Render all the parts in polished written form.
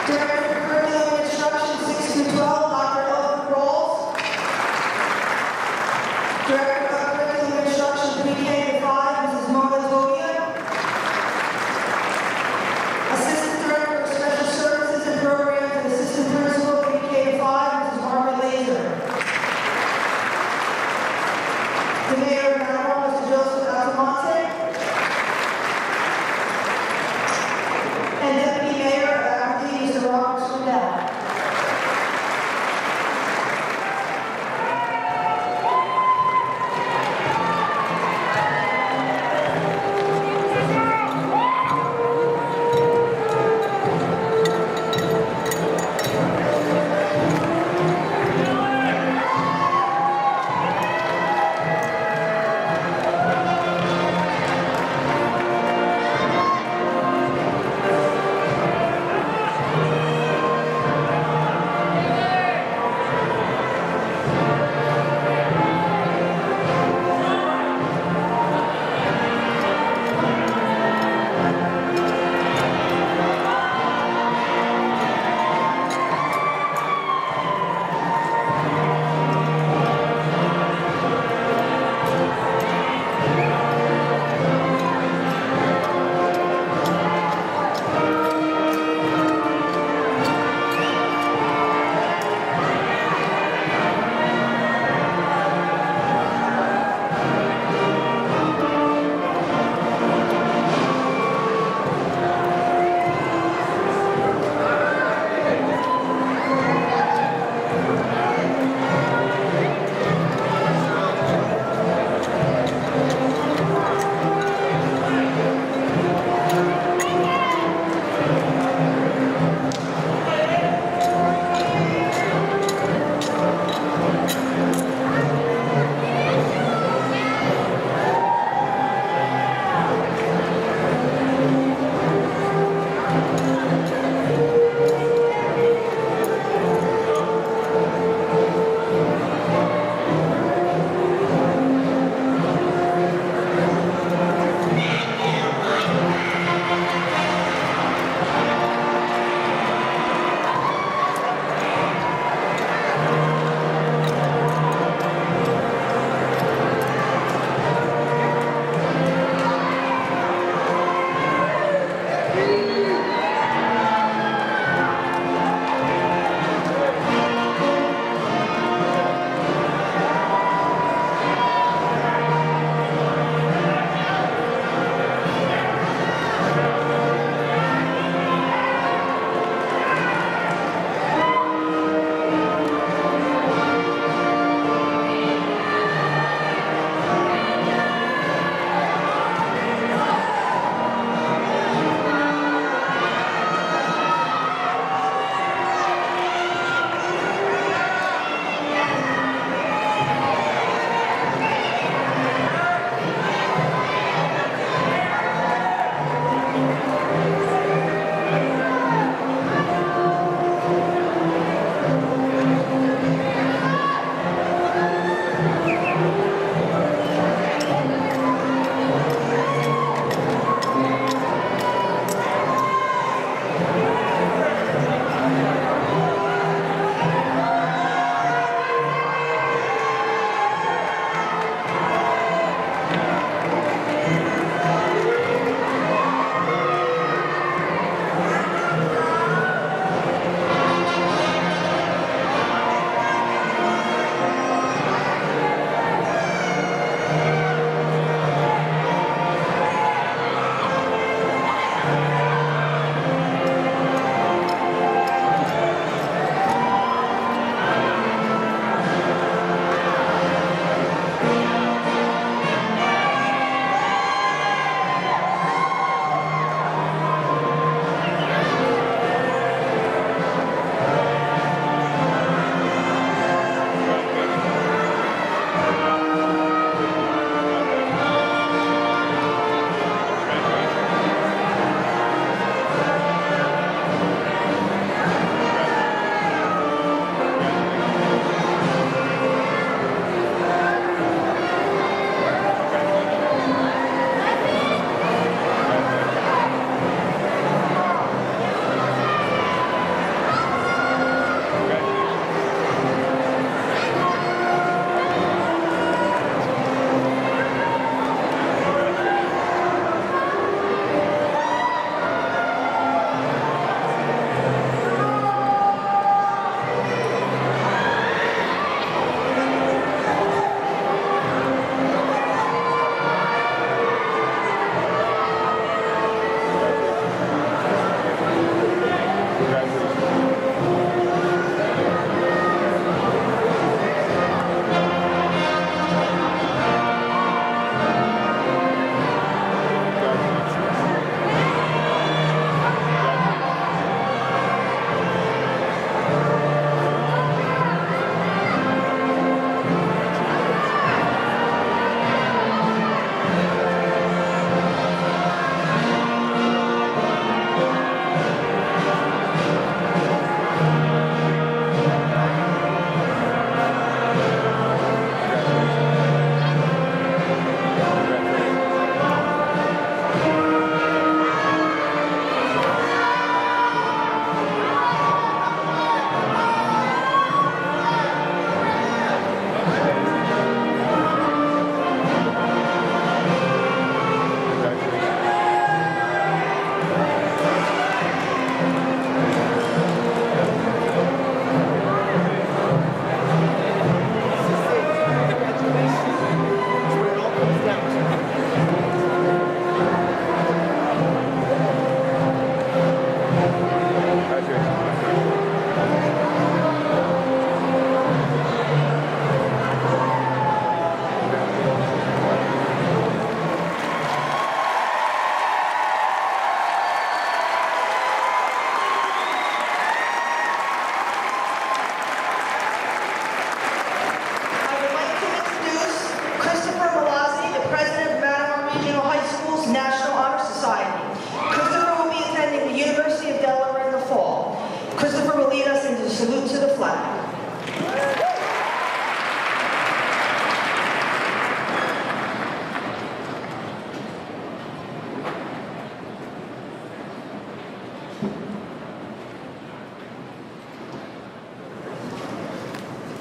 Director of Curriculum and Instruction 6 through 12, Dr. Elford Rawls. Director of Curriculum and Instruction 3K to 5, Mrs. Marla Zobia. Assistant Director of Special Services and Programs and Assistant Principal 3K to 5, Mrs. Barbara Laser. The Mayor of Mount Laurel, Mr. Joseph Altamonte. And Deputy Mayor of Aberdeen, Mr. Robert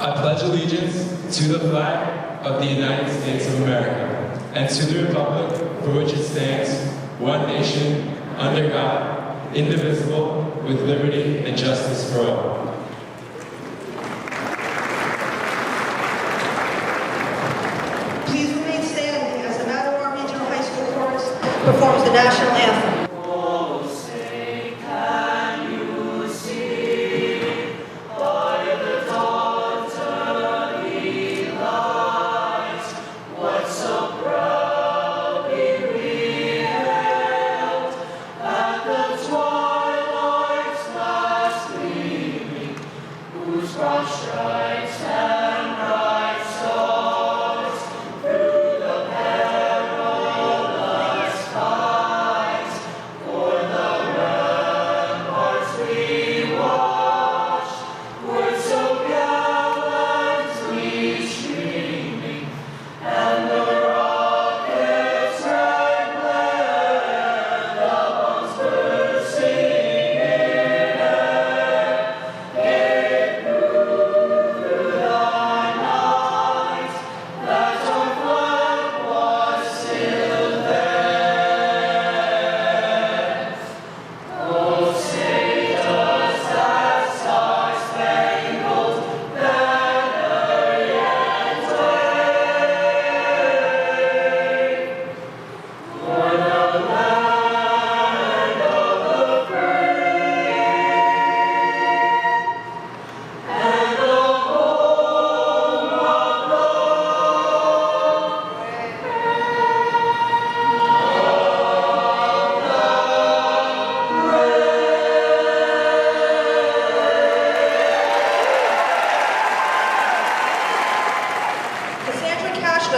I pledge allegiance to the flag of the United States of America and to the republic for which it stands, one nation, under God, indivisible, with liberty and justice for all. Please remain standing as the Mattawa Regional High School Chorus performs the national anthem.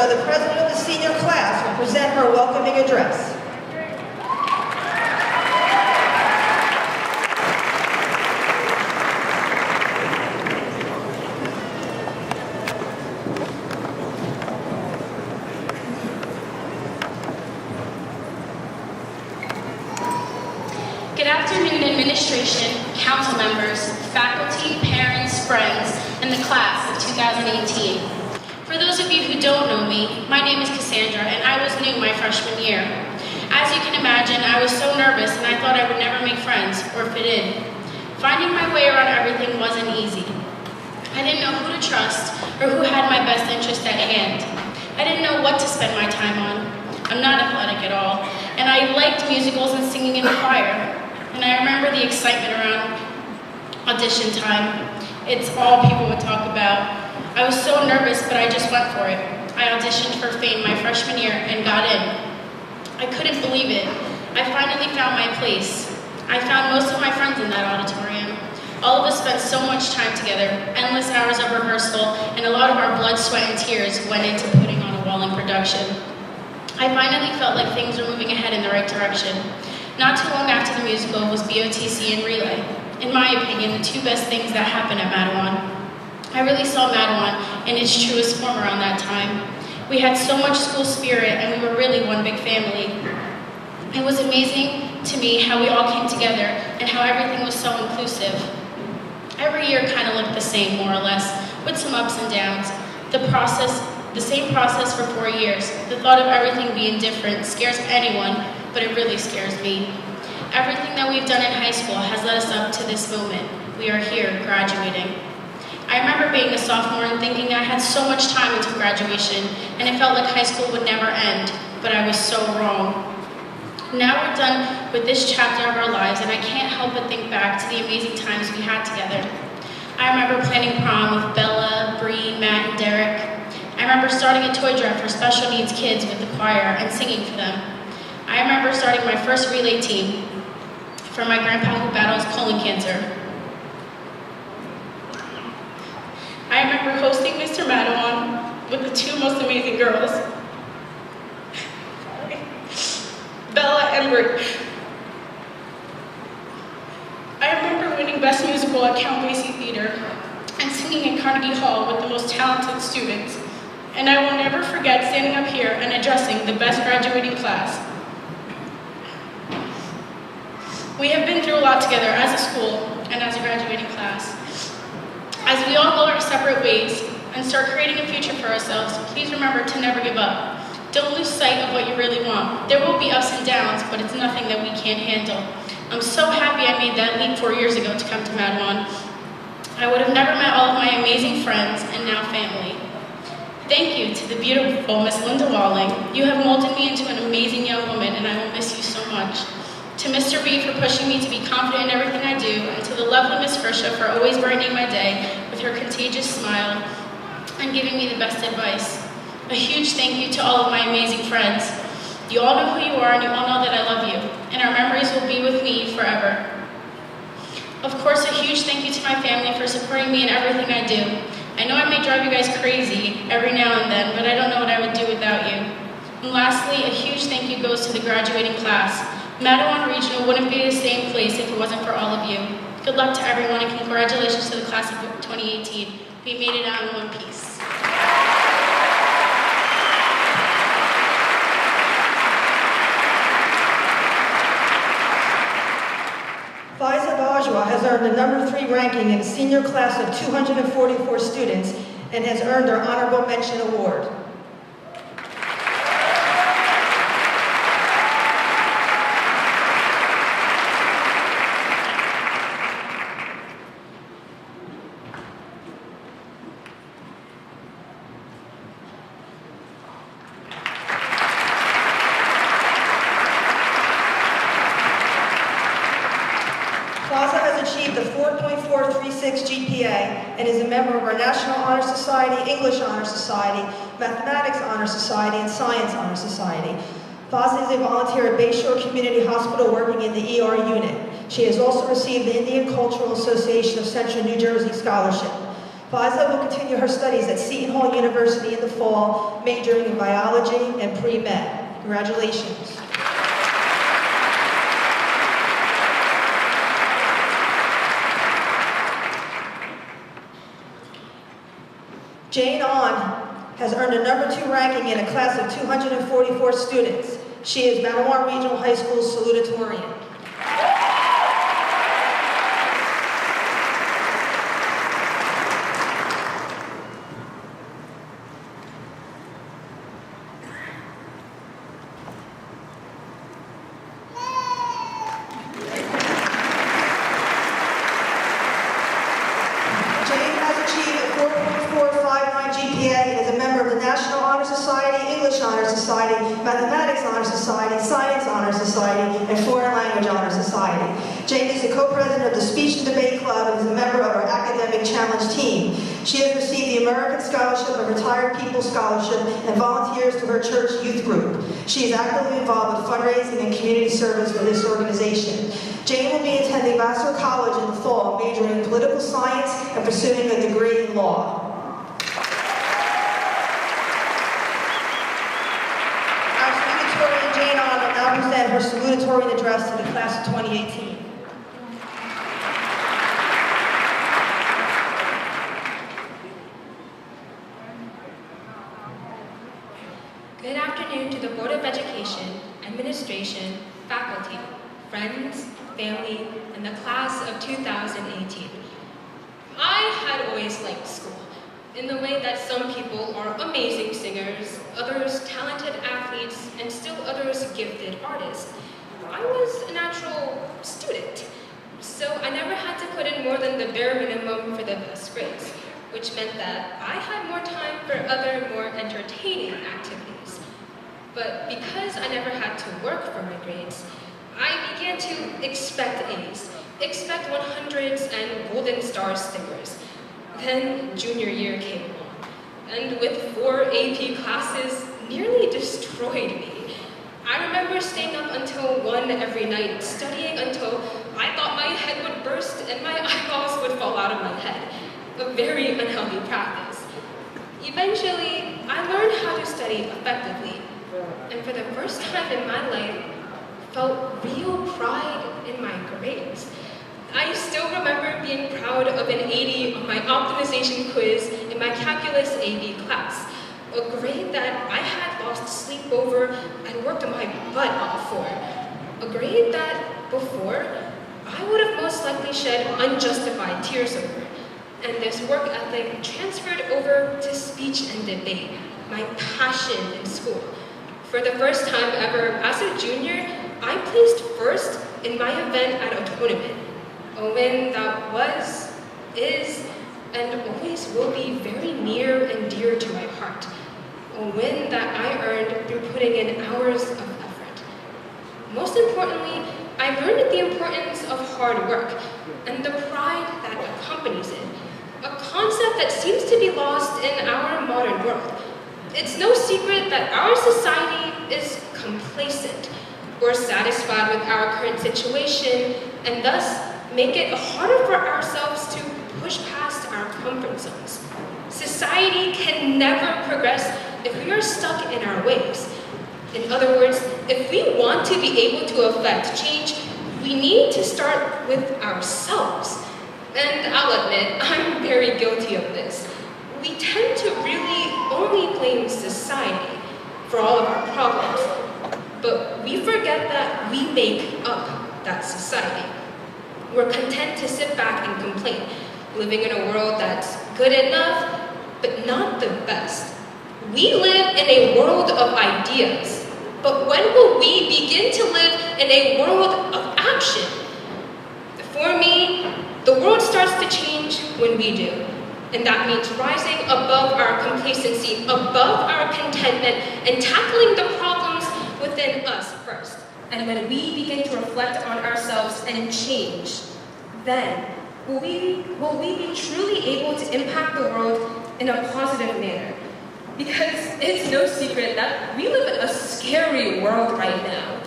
The president of the senior class, will present her welcoming address. Good afternoon, administration, council members, faculty, parents, friends, and the class of 2018. For those of you who don't know me, my name is Cassandra, and I was new my freshman year. As you can imagine, I was so nervous and I thought I would never make friends or fit in. Finding my way around everything wasn't easy. I didn't know who to trust or who had my best interest at hand. I didn't know what to spend my time on. I'm not athletic at all, and I liked musicals and singing in the choir. And I remember the excitement around audition time. It's all people would talk about. I was so nervous, but I just went for it. I auditioned for Fame my freshman year and got in. I couldn't believe it. I finally found my place. I found most of my friends in that auditorium. All of us spent so much time together, endless hours of rehearsal, and a lot of our blood, sweat, and tears went into putting on a Walling production. I finally felt like things were moving ahead in the right direction. Not too long after the musical was BOTC and Relay. In my opinion, the two best things that happened at Mattawa. I really saw Mattawa in its truest form around that time. We had so much school spirit and we were really one big family. It was amazing to me how we all came together and how everything was so inclusive. Every year kind of looked the same, more or less, with some ups and downs. The same process for 4 years. The thought of everything being different scares anyone, but it really scares me. Everything that we've done in high school has led us up to this moment. We are here, graduating. I remember being a sophomore and thinking I had so much time until graduation, and it felt like high school would never end, but I was so wrong. Now we're done with this chapter of our lives, and I can't help but think back to the amazing times we had together. I remember planning prom with Bella, Bree, Matt, and Derek. I remember starting a toy drive for special needs kids with the choir and singing for them. I remember starting my first relay team for my grandpa who battles colon cancer. I remember hosting Mr. Mattawa with the two most amazing girls, Bella and Bree. I remember winning Best Musical at Count Basie Theater and singing in Carnegie Hall with the most talented students. And I will never forget standing up here and addressing the best graduating class. We have been through a lot together as a school and as a graduating class. As we all go our separate ways and start creating a future for ourselves, please remember to never give up. Don't lose sight of what you really want. There will be ups and downs, but it's nothing that we can't handle. I'm so happy I made that leap 4 years ago to come to Madawan. I would have never met all of my amazing friends and now family. Thank you to the beautiful Miss Linda Walling. You have molded me into an amazing young woman, and I will miss you so much. To Mr. B for pushing me to be confident in everything I do, and to the lovely Miss Frisha for always brightening my day with her contagious smile and giving me the best advice. A huge thank you to all of my amazing friends. You all know who you are, and you all know that I love you, and our memories will be with me forever. Of course, a huge thank you to my family for supporting me in everything I do. I know I may drive you guys crazy every now and then, but I don't know what I would do without you. And lastly, a huge thank you goes to the graduating class. Madawan Regional wouldn't be the same place if it wasn't for all of you. Good luck to everyone, and congratulations to the class of 2018. We made it out in one piece. Faiza Bajwa has earned the number 3 ranking in the senior class of 244 students and has earned her Honorable Mention Award. Faiza has achieved a 4.436 GPA and is a member of our National Honor Society, English Honor Society, Mathematics Honor Society, and Science Honor Society. Faiza is a volunteer at Bayshore Community Hospital working in the ER unit. She has also received the Indian Cultural Association of Central New Jersey Scholarship. Faiza will continue her studies at Seton Hall University in the fall, majoring in biology and pre-med. Congratulations. Jane On has earned a number 2 ranking in a class of 244 students. She is Madawan Regional High School's salutatorian. Mathematics Honor Society, Science Honor Society, and Foreign Language Honor Society. Jane is the co-president of the Speech and Debate Club and is a member of our Academic Challenge team. She has received the American Scholarship and Retired People Scholarship and volunteers to her church youth group. She is actively involved with fundraising and community service for this organization. Jane will be attending Vassar College in the fall, majoring in political science and pursuing a degree in law. Now present her salutatorian address to the class of 2018. Good afternoon to the Board of Education, Administration, faculty, friends, family, and the class of 2018. I had always liked school, in the way that some people are amazing singers, others talented athletes, and still others gifted artists. I was a natural student, so I never had to put in more than the bare minimum for the best grades, which meant that I had more time for other, more entertaining activities. But because I never had to work for my grades, I began to expect A's, expect 100s and Golden Star stickers. Then junior year came along, and with 4 AP classes, nearly destroyed me. I remember staying up until 1 every night, studying until I thought my head would burst and my eyeballs would fall out of my head. A very unhealthy practice. Eventually, I learned how to study effectively, and for the first time in my life, felt real pride in my grades. I still remember being proud of an 80 on my optimization quiz in my calculus AB class, a grade that I had lost sleep over and worked my butt off for. A grade that, before, I would have most likely shed unjustified tears over. and this work ethic transferred over to speech and debate, my passion in school. For the first time ever, as a junior, I placed first in my event at a tournament, a win that was, is, and always will be very near and dear to my heart. A win that I earned through putting in hours of effort. Most importantly, I learned the importance of hard work and the pride that accompanies it, a concept that seems to be lost in our modern world. It's no secret that our society is complacent. We're satisfied with our current situation and thus make it harder for ourselves to push past our comfort zones. Society can never progress if we are stuck in our ways. In other words, if we want to be able to affect change, we need to start with ourselves. And I'll admit, I'm very guilty of this. We tend to really only blame society for all of our problems, but we forget that we make up that society. We're content to sit back and complain, living in a world that's good enough, but not the best. We live in a world of ideas, but when will we begin to live in a world of action? For me, the world starts to change when we do. And that means rising above our complacency, above our contentment, and tackling the problems within us first. And when we begin to reflect on ourselves and change, then will we be truly able to impact the world in a positive manner? Because it's no secret that we live in a scary world right now.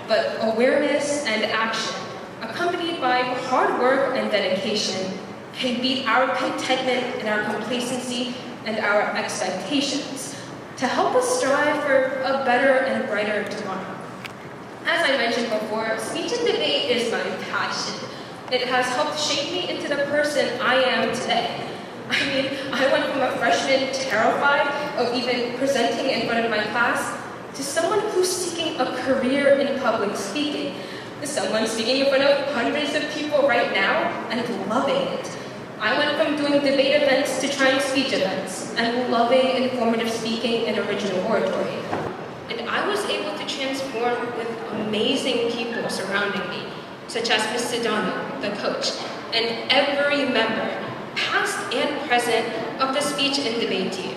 But awareness and action, accompanied by hard work and dedication, can beat our contentment and our complacency and our expectations to help us strive for a better and brighter tomorrow. As I mentioned before, speech and debate is my passion. It has helped shape me into the person I am today. I mean, I went from a freshman terrified of even presenting in front of my class to someone who's seeking a career in public speaking, to someone speaking in front of hundreds of people right now and loving it. I went from doing debate events to trying speech events and loving informative speaking and original oratory. And I was able to transform with amazing people surrounding me, such as Ms. Sedano, the coach, and every member, past and present, of the speech and debate team.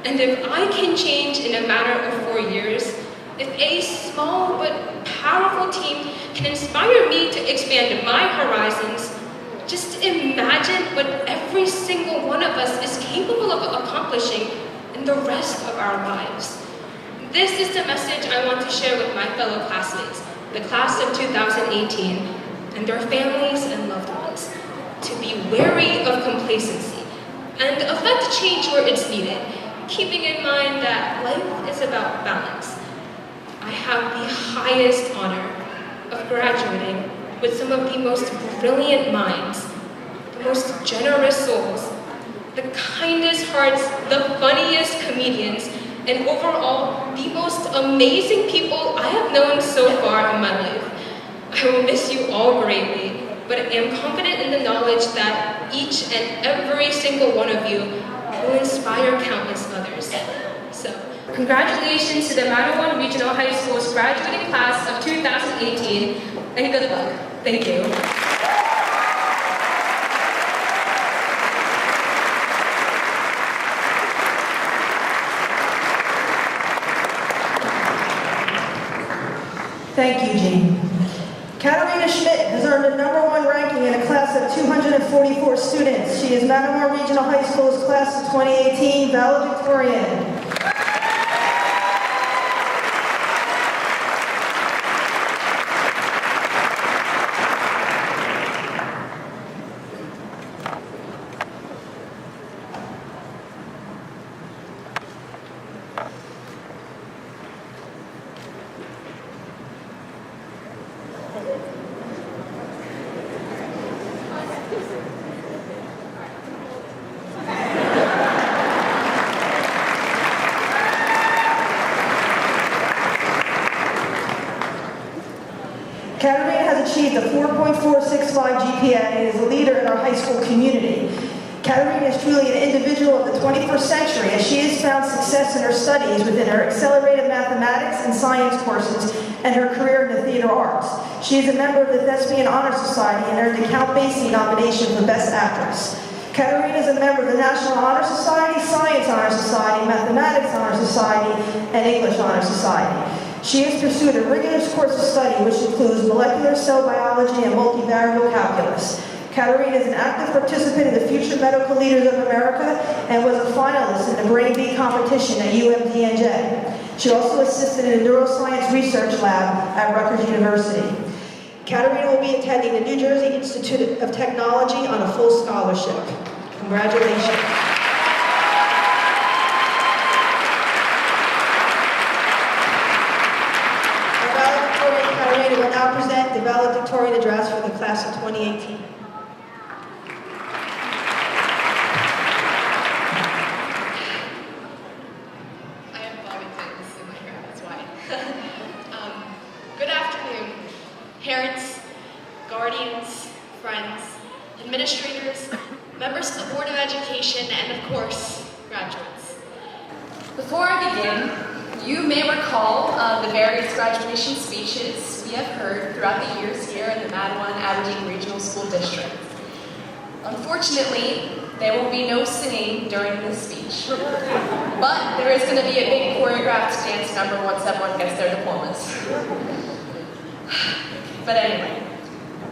And if I can change in a matter of 4 years, if a small but powerful team can inspire me to expand my horizons, just imagine what every single one of us is capable of accomplishing in the rest of our lives. This is the message I want to share with my fellow classmates, the class of 2018, and their families and loved ones, to be wary of complacency and affect change where it's needed, keeping in mind that life is about balance. I have the highest honor of graduating with some of the most brilliant minds, the most generous souls, the kindest hearts, the funniest comedians, and overall, the most amazing people I have known so far in my life. I will miss you all greatly, but I am confident in the knowledge that each and every single one of you will inspire countless others. So, congratulations to the Mattawan Regional High School's graduating class of 2018, and good luck. Thank you. Thank you, Jean. Katarina Schmidt has earned a #1 ranking in a class of 244 students. She is Mattawan Regional High School's class of 2018 valedictorian. Katarina has achieved a 4.465 GPA and is a leader in our high school community. Katerina is truly an individual of the 21st century, as she has found success in her studies within her accelerated mathematics and science courses and her career in the theater arts. She is a member of the Thespian Honor Society and earned a Count Basie nomination for Best Actress. Katerina is a member of the National Honor Society, Science Honor Society, Mathematics Honor Society, and English Honor Society. She has pursued a rigorous course of study which includes molecular cell biology and multivariable calculus. Katerina is an active participant in the Future Medical Leaders of America and was a finalist in the Brain Bee competition at UMDNJ. She also assisted in a neuroscience research lab at Rutgers University. Katerina will be attending the New Jersey Institute of Technology on a full scholarship. Congratulations. Our valedictorian, Katerina, will now present the valedictorian address for the class of 2018. Good afternoon, parents, guardians, friends, administrators, members of the Board of Education, and of course, graduates. Before I begin, you may recall the various graduation speeches we have heard throughout the years here in the Madawan-Aberdeen Regional School District. Unfortunately, there will be no singing during this speech, but there is going to be a big choreographed dance number once everyone gets their diplomas. But anyway,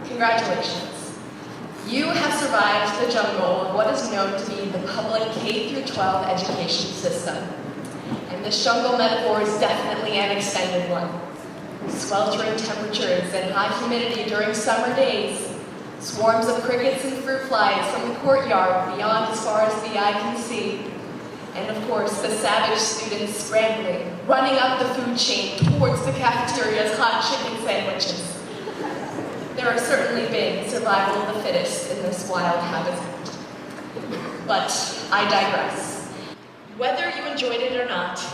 congratulations. You have survived the jungle of what is known to be the public K-12 education system. And this jungle metaphor is definitely an extended one. Sweltering temperatures and high humidity during summer days, swarms of crickets and fruit flies from the courtyard beyond as far as the eye can see. And of course, the savage students scrambling, running up the food chain towards the cafeteria's hot chicken sandwiches. There have certainly been survival of the fittest in this wild habitat. But I digress. Whether you enjoyed it or not,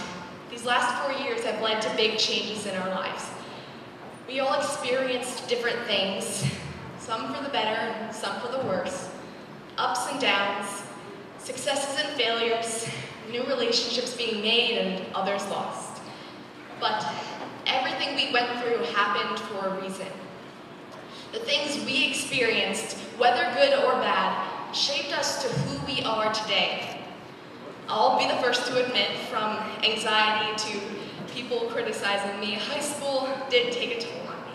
these last 4 years have led to big changes in our lives. We all experienced different things, some for the better and some for the worse, ups and downs, successes and failures, new relationships being made and others lost. But everything we went through happened for a reason. The things we experienced, whether good or bad, shaped us to who we are today. I'll be the first to admit, from anxiety to people criticizing me, high school did take a toll on me.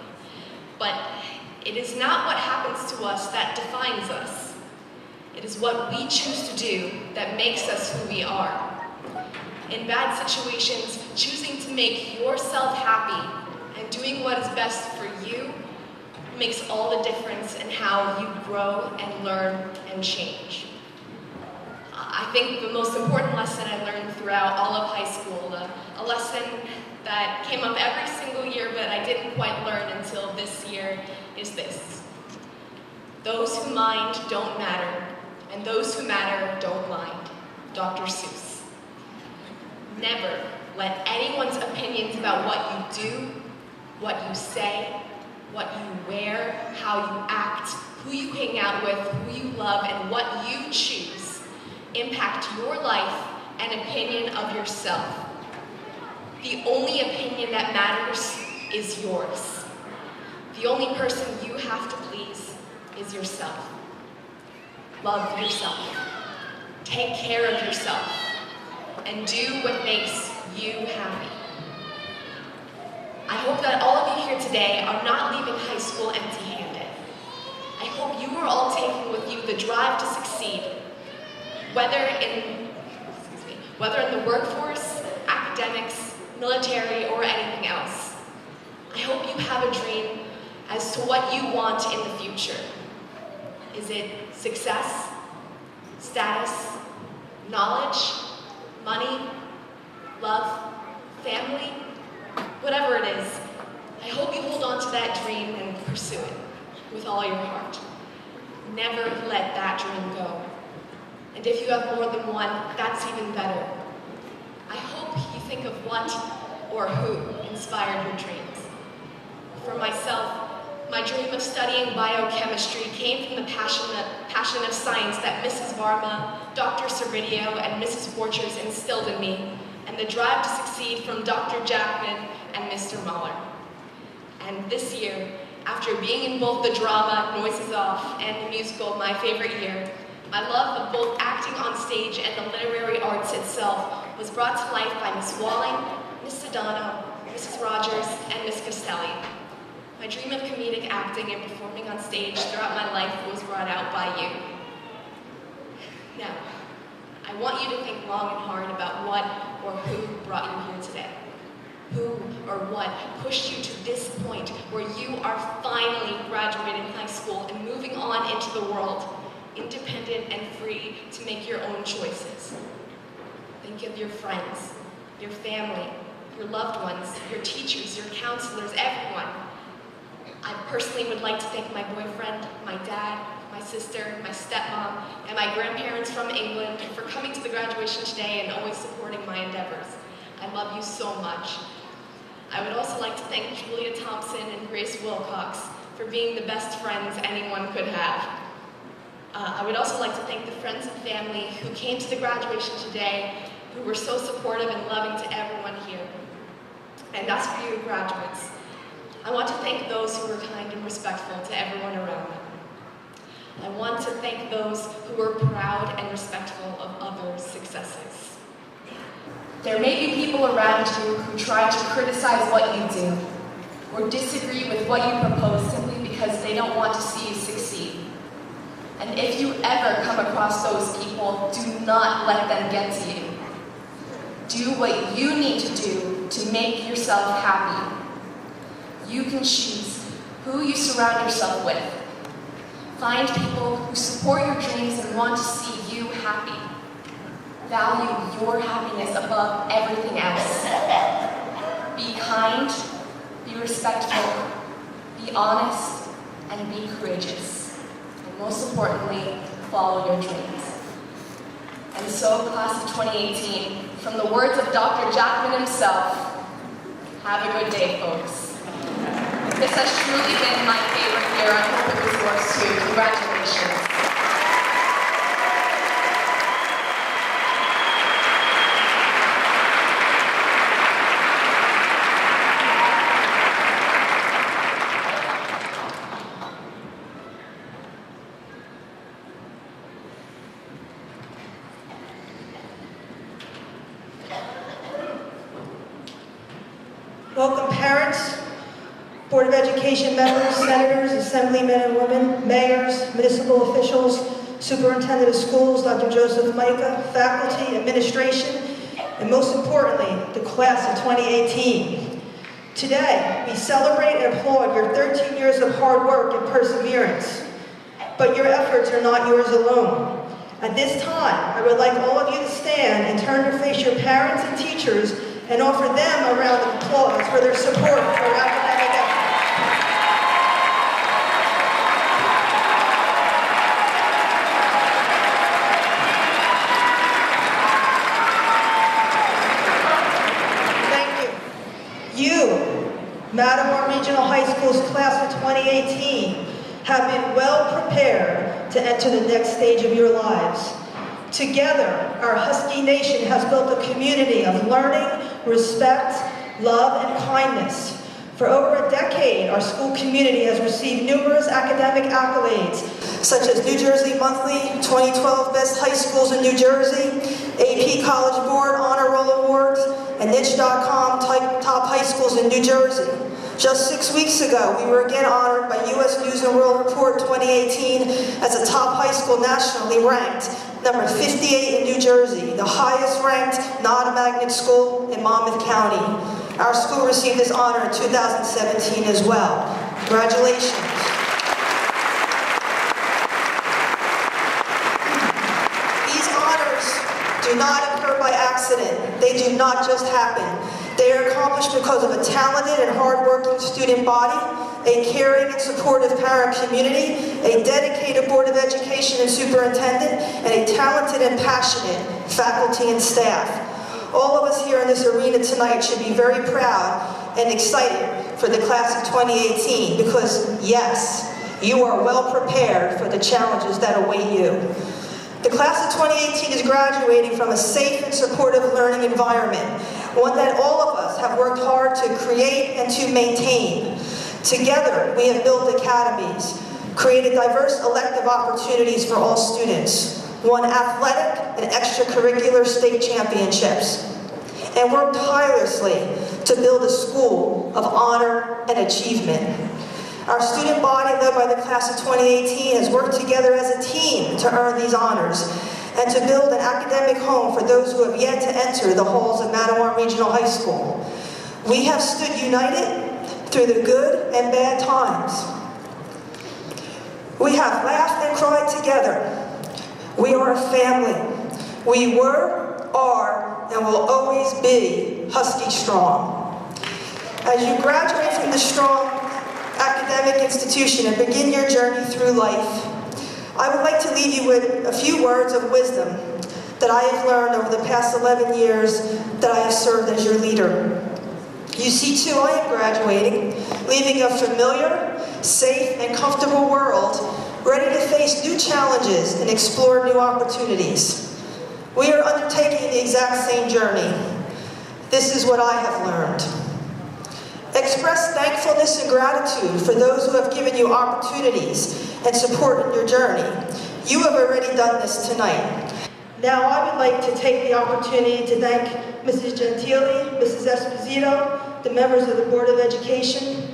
But it is not what happens to us that defines us. It is what we choose to do that makes us who we are. In bad situations, choosing to make yourself happy and doing what is best for you makes all the difference in how you grow and learn and change. I think the most important lesson I learned throughout all of high school, a lesson that came up every single year but I didn't quite learn until this year, is this: those who mind don't matter, and those who matter don't mind. Dr. Seuss. Never let anyone's opinions about what you do, what you say, what you wear, how you act, who you hang out with, who you love, and what you choose impact your life and opinion of yourself. The only opinion that matters is yours. The only person you have to please is yourself. Love yourself. Take care of yourself. And do what makes you happy. I hope that all of you here today are not leaving high school empty-handed. I hope you are all taking with you the drive to succeed, whether in the workforce, academics, military, or anything else. I hope you have a dream as to what you want in the future. Is it success, status, knowledge, money, love, family? Whatever it is, I hope you hold on to that dream and pursue it with all your heart. Never let that dream go. And if you have more than one, that's even better. I hope you think of what or who inspired your dreams. For myself, My dream of studying biochemistry came from the passion of science that Mrs. Varma, Dr. Cervidio, and Mrs. Borchers instilled in me, and the drive to succeed from Dr. Jackman and Mr. Muller. And this year, after being in both the drama, Noises Off, and the musical, My Favorite Year, my love of both acting on stage and the literary arts itself was brought to life by Miss Walling, Miss Sedano, Mrs. Rogers, and Miss Costelli. My dream of comedic acting and performing on stage throughout my life was brought out by you. Now, I want you to think long and hard about what or who brought you here today. Who or what pushed you to this point where you are finally graduating high school and moving on into the world, independent and free to make your own choices. Think of your friends, your family, your loved ones, your teachers, your counselors, everyone. I personally would like to thank my boyfriend, my dad, my sister, my stepmom, and my grandparents from England for coming to the graduation today and always supporting my endeavors. I love you so much. I would also like to thank Julia Thompson and Grace Wilcox for being the best friends anyone could have. I would also like to thank the friends and family who came to the graduation today, who were so supportive and loving to everyone here. And as for you graduates, I want to thank those who were kind and respectful to everyone around them. I want to thank those who were proud and respectful of others' successes. There may be people around you who try to criticize what you do, or disagree with what you propose simply because they don't want to see you succeed. And if you ever come across those people, do not let them get to you. Do what you need to do to make yourself happy. You can choose who you surround yourself with. Find people who support your dreams and want to see you happy. Value your happiness above everything else. Be kind, be respectful, be honest, and be courageous. And most importantly, follow your dreams. And so, class of 2018, from the words of Dr. Jackman himself, have a good day, folks. This has truly been my favorite year. I hope it was yours too. Congratulations. Welcome parents, Board of Education members, senators, assemblymen and women, mayors, municipal officials, superintendent of schools, Dr. Joseph Majka, faculty, administration, and most importantly, the class of 2018. Today, we celebrate and applaud your 13 years of hard work and perseverance, but your efforts are not yours alone. At this time, I would like all of you to stand and turn to face your parents and teachers and offer them a round of applause for their support for our academic efforts. Thank you. You, Mattawa Regional High School's class of 2018, have been well prepared to enter the next stage of your lives. Together, our Husky Nation has built a community of learning, respect, love, and kindness. For over a decade, our school community has received numerous academic accolades, such as New Jersey Monthly, 2012 Best High Schools in New Jersey, AP College Board Honor Roll Awards, and Niche.com Top High Schools in New Jersey. Just 6 weeks ago, we were again honored by U.S. News & World Report 2018 as a top high school nationally ranked, number 58 in New Jersey, the highest ranked non-magnet school in Monmouth County. Our school received this honor in 2017 as well. Congratulations. These honors do not occur by accident. They do not just happen. They are accomplished because of a talented and hardworking student body, a caring and supportive parent community, a dedicated Board of Education and Superintendent, and a talented and passionate faculty and staff. All of us here in this arena tonight should be very proud and excited for the class of 2018 because, yes, you are well prepared for the challenges that await you. The class of 2018 is graduating from a safe and supportive learning environment, one that all of us have worked hard to create and to maintain. Together, we have built academies, created diverse elective opportunities for all students, won athletic and extracurricular state championships, and worked tirelessly to build a school of honor and achievement. Our student body, led by the class of 2018, has worked together as a team to earn these honors and to build an academic home for those who have yet to enter the halls of Mattawan Regional High School. We have stood united through the good and bad times. We have laughed and cried together. We are a family. We were, are, and will always be Husky Strong. As you graduate from the strong academic institution and begin your journey through life, I would like to leave you with a few words of wisdom that I have learned over the past 11 years that I have served as your leader. You see, too, I am graduating, leaving a familiar, safe, and comfortable world, ready to face new challenges and explore new opportunities. We are undertaking the exact same journey. This is what I have learned. Express thankfulness and gratitude for those who have given you opportunities and support in your journey. You have already done this tonight. Now I would like to take the opportunity to thank Mrs. Gentili, Mrs. Esposito, the members of the Board of Education,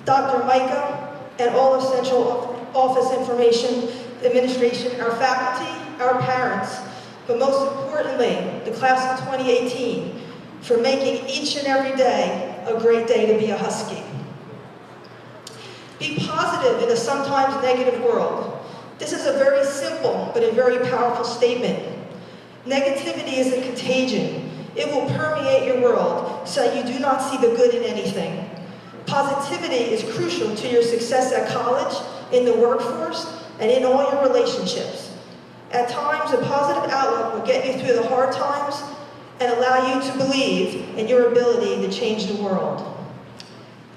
Dr. Majka, and all of Central Office Information Administration, our faculty, our parents, but most importantly, the class of 2018, for making each and every day a great day to be a Husky. Be positive in a sometimes negative world. This is a very simple but a very powerful statement. Negativity is a contagion. It will permeate your world so that you do not see the good in anything. Positivity is crucial to your success at college, in the workforce, and in all your relationships. At times, a positive outlook will get you through the hard times and allow you to believe in your ability to change the world.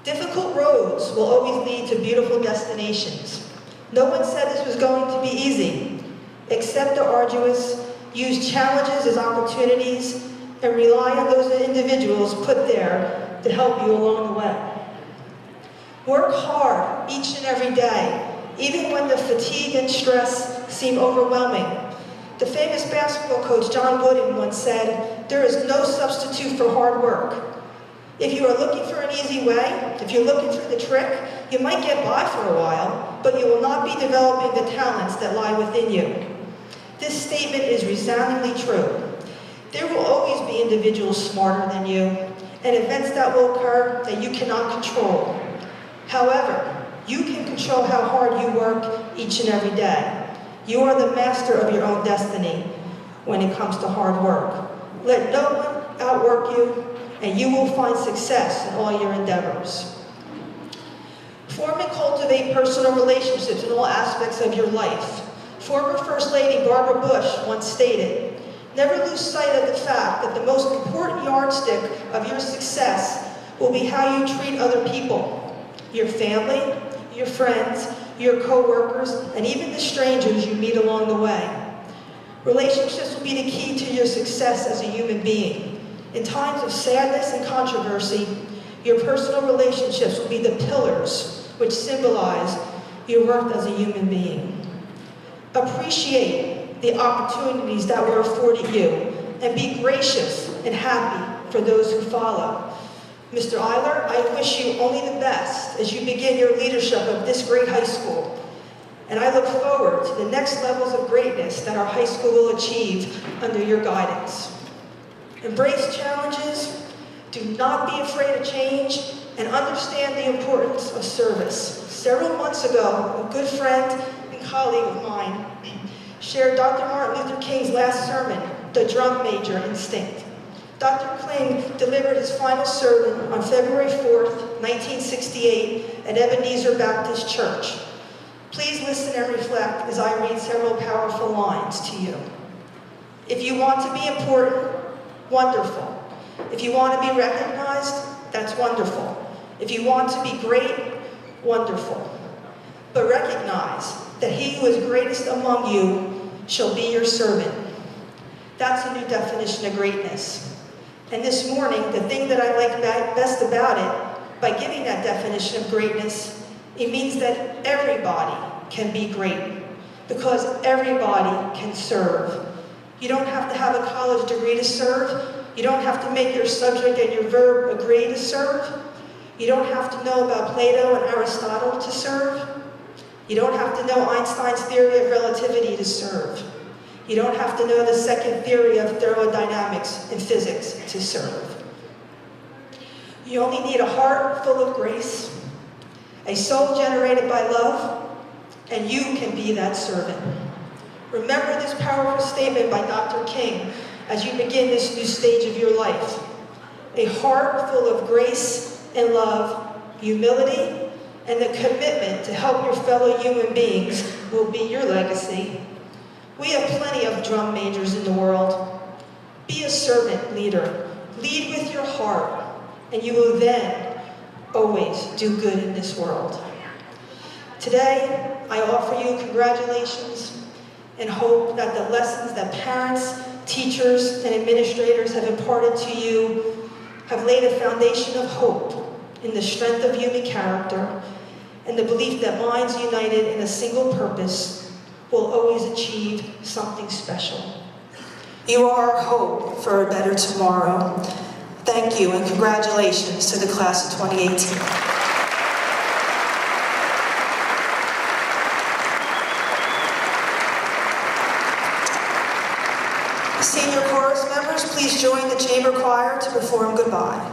Difficult roads will always lead to beautiful destinations. No one said this was going to be easy. Accept the arduous, use challenges as opportunities, and rely on those individuals put there to help you along the way. Work hard each and every day, even when the fatigue and stress seem overwhelming. The famous basketball coach John Wooden once said, "There is no substitute for hard work." If you are looking for an easy way, if you're looking for the trick, you might get by for a while, but you will not be developing the talents that lie within you. This statement is resoundingly true. There will always be individuals smarter than you, and events that will occur that you cannot control. However, you can control how hard you work each and every day. You are the master of your own destiny when it comes to hard work. Let no one outwork you, and you will find success in all your endeavors. Form and cultivate personal relationships in all aspects of your life. Former First Lady Barbara Bush once stated, "Never lose sight of the fact that the most important yardstick of your success will be how you treat other people, your family, your friends, your co-workers, and even the strangers you meet along the way. Relationships will be the key to your success as a human being. In times of sadness and controversy, your personal relationships will be the pillars which symbolize your worth as a human being. Appreciate the opportunities that were afforded you, and be gracious and happy for those who follow. Mr. Eiler, I wish you only the best as you begin your leadership of this great high school. And I look forward to the next levels of greatness that our high school will achieve under your guidance. Embrace challenges, do not be afraid of change, and understand the importance of service. Several months ago, a good friend and colleague of mine shared Dr. Martin Luther King's last sermon, The Drum Major Instinct. Dr. King delivered his final sermon on February 4th, 1968 at Ebenezer Baptist Church. Please listen and reflect as I read several powerful lines to you. If you want to be important, wonderful. If you want to be recognized, that's wonderful. If you want to be great, wonderful. But recognize that he who is greatest among you shall be your servant. That's a new definition of greatness. And this morning, the thing that I like best about it, by giving that definition of greatness, it means that everybody can be great, because everybody can serve. You don't have to have a college degree to serve. You don't have to make your subject and your verb agree to serve. You don't have to know about Plato and Aristotle to serve. You don't have to know Einstein's theory of relativity to serve. You don't have to know the second theory of thermodynamics in physics to serve. You only need a heart full of grace, a soul generated by love, and you can be that servant. Remember this powerful statement by Dr. King as you begin this new stage of your life. A heart full of grace and love, humility, and the commitment to help your fellow human beings will be your legacy. We have plenty of drum majors in the world. Be a servant leader. Lead with your heart, and you will then always do good in this world. Today, I offer you congratulations and hope that the lessons that parents, teachers, and administrators have imparted to you have laid a foundation of hope in the strength of human character and the belief that minds united in a single purpose will always achieve something special. You are our hope for a better tomorrow. Thank you and congratulations to the class of 2018. Senior chorus members, please join the chamber choir to perform Goodbye.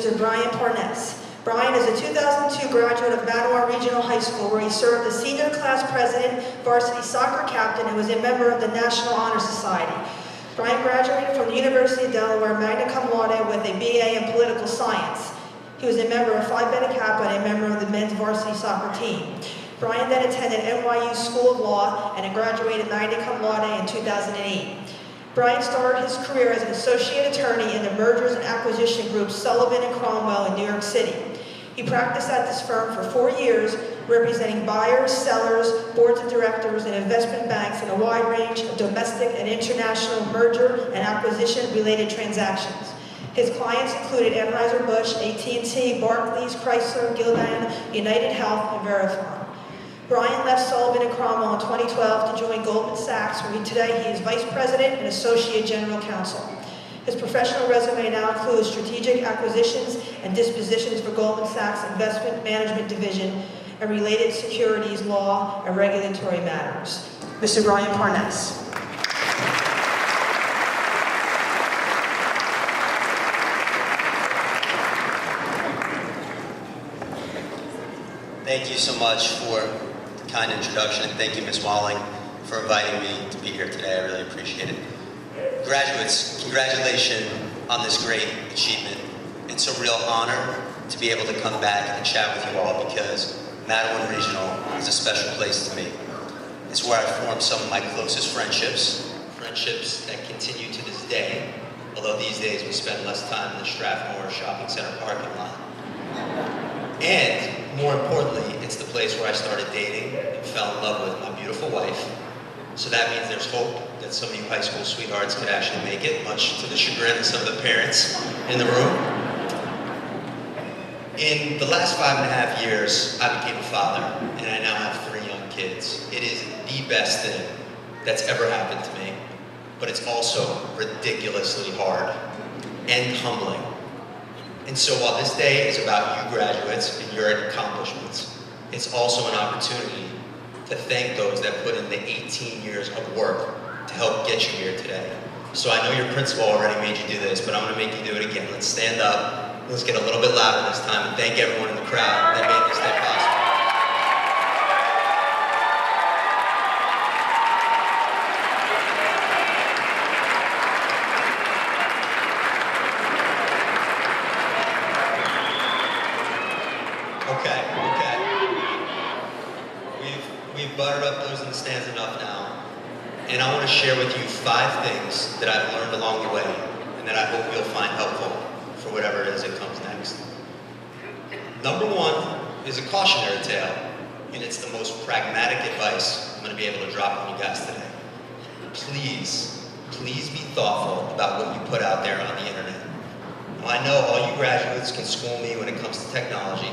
Mr. Brian Parness. Brian is a 2002 graduate of Manawa Regional High School, where he served as senior class president, varsity soccer captain, and was a member of the National Honor Society. Brian graduated from the University of Delaware magna cum laude with a BA in political science. He was a member of Phi Beta Kappa and a member of the men's varsity soccer team. Brian then attended NYU School of Law and graduated magna cum laude in 2008. Brian started his career as an associate attorney in the mergers and acquisition group Sullivan and Cromwell in New York City. He practiced at this firm for 4 years, representing buyers, sellers, boards of directors, and investment banks in a wide range of domestic and international merger and acquisition-related transactions. His clients included Anheuser-Busch, AT&T, Barclays, Chrysler, Gildan, United Health, and Verifone. Brian left Sullivan and Cromwell in 2012 to join Goldman Sachs, where today he is Vice President and Associate General Counsel. His professional resume now includes strategic acquisitions and dispositions for Goldman Sachs Investment Management Division and related securities law and regulatory matters. Mr. Brian Parness. Thank you so much for the kind introduction, and thank you, Ms. Walling, for inviting me to be here today. I really appreciate it. Graduates, congratulations on this great achievement. It's a real honor to be able to come back and chat with you all, because Manawa Regional is a special place to me. It's where I formed some of my closest friendships that continue to this day, although these days we spend less time in the Strathmore Shopping Center parking lot. And more importantly, it's the place where I started dating and fell in love with my beautiful wife. So that means there's hope that some of you high school sweethearts could actually make it, much to the chagrin of some of the parents in the room. In the last 5.5 years, I became a father, and I now have 3 young kids. It is the best thing that's ever happened to me, but it's also ridiculously hard and humbling. And so while this day is about you graduates and your accomplishments, it's also an opportunity to thank those that put in the 18 years of work to help get you here today. So I know your principal already made you do this, but I'm gonna make you do it again. Let's stand up, let's get a little bit louder this time, and thank everyone in the crowd that made this day possible. We've buttered up those in the stands enough now, and I want to share with you 5 things that I've learned along the way, and that I hope you'll find helpful for whatever it is that comes next. Number 1 is a cautionary tale, and it's the most pragmatic advice I'm going to be able to drop on you guys today. Please be thoughtful about what you put out there on the internet. Now, I know all you graduates can school me when it comes to technology,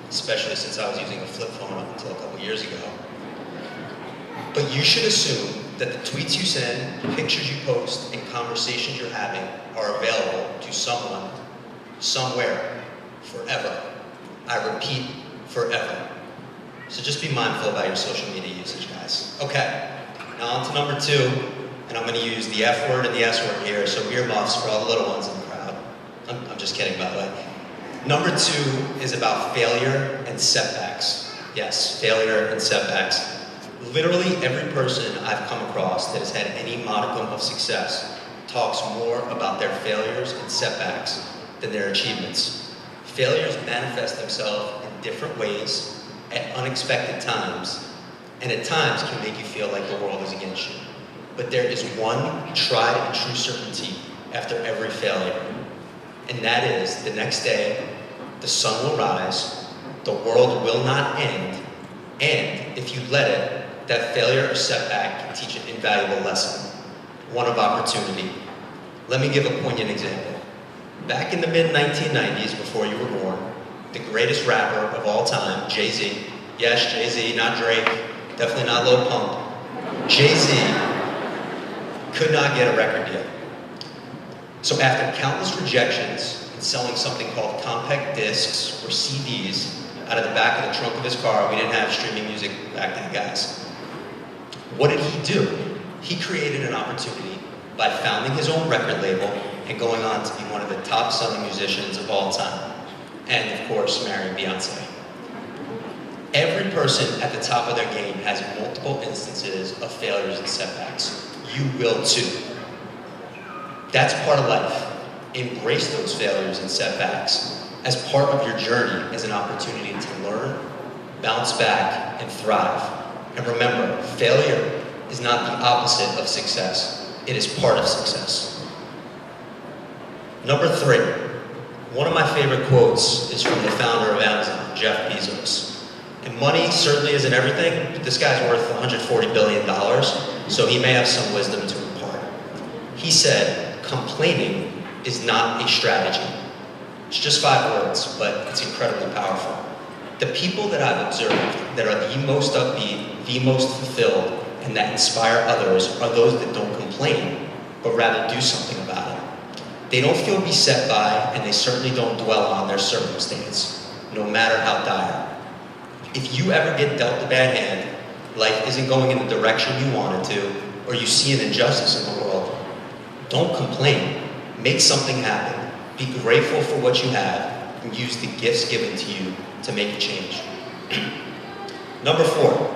especially since I was using a flip phone up until a couple years ago. But you should assume that the tweets you send, pictures you post, and conversations you're having are available to someone, somewhere, forever. I repeat, forever. So just be mindful about your social media usage, guys. Okay, now on to number 2, and I'm gonna use the F word and the S word here, so earmuffs for all the little ones in the crowd. I'm just kidding, by the way. Number 2 is about failure and setbacks. Yes, failure and setbacks. Literally every person I've come across that has had any modicum of success talks more about their failures and setbacks than their achievements. Failures manifest themselves in different ways at unexpected times, and at times can make you feel like the world is against you. But there is one tried and true certainty after every failure, and that is the next day, the sun will rise, the world will not end, and if you let it, that failure or setback can teach an invaluable lesson, one of opportunity. Let me give a poignant example. Back in the mid-1990s, before you were born, the greatest rapper of all time, Jay-Z, yes, Jay-Z, not Drake, definitely not Lil Pump, Jay-Z could not get a record deal. So after countless rejections and selling something called compact discs or CDs out of the back of the trunk of his car, we didn't have streaming music back then, guys. What did he do? He created an opportunity by founding his own record label and going on to be one of the top selling musicians of all time. and of course, marrying Beyonce. Every person at the top of their game has multiple instances of failures and setbacks. You will too. That's part of life. Embrace those failures and setbacks as part of your journey as an opportunity to learn, bounce back, and thrive. And remember, failure is not the opposite of success. It is part of success. Number 3, one of my favorite quotes is from the founder of Amazon, Jeff Bezos. And money certainly isn't everything, but this guy's worth $140 billion, so he may have some wisdom to impart. He said, complaining is not a strategy. It's just 5 words, but it's incredibly powerful. The people that I've observed that are the most upbeat, the most fulfilled, and that inspire others are those that don't complain, but rather do something about it. They don't feel beset by, and they certainly don't dwell on their circumstance, no matter how dire. If you ever get dealt a bad hand, life isn't going in the direction you want it to, or you see an injustice in the world, don't complain. Make something happen. Be grateful for what you have, and use the gifts given to you to make a change. Number 4,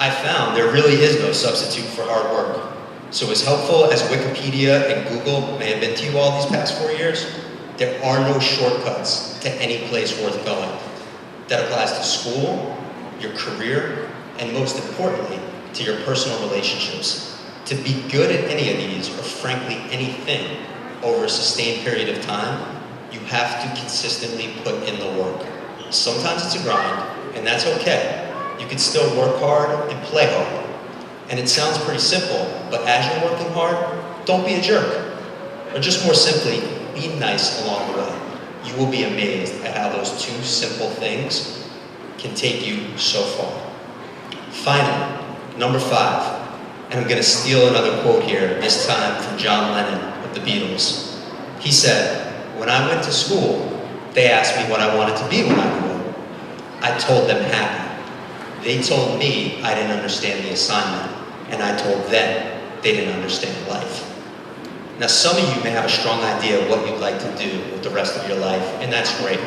I found there really is no substitute for hard work. So as helpful as Wikipedia and Google may have been to you all these past 4 years, there are no shortcuts to any place worth going. That applies to school, your career, and most importantly, to your personal relationships. To be good at any of these, or frankly anything, over a sustained period of time, you have to consistently put in the work. Sometimes it's a grind, and that's okay. You can still work hard and play hard. And it sounds pretty simple, but as you're working hard, don't be a jerk. Or just more simply, be nice along the way. You will be amazed at how those 2 simple things can take you so far. Finally, number 5, and I'm going to steal another quote here, this time from John Lennon of the Beatles. He said, "When I went to school, they asked me what I wanted to be when I grew up. I told them happy. They told me I didn't understand the assignment, and I told them they didn't understand life." Now, some of you may have a strong idea of what you'd like to do with the rest of your life, and that's great.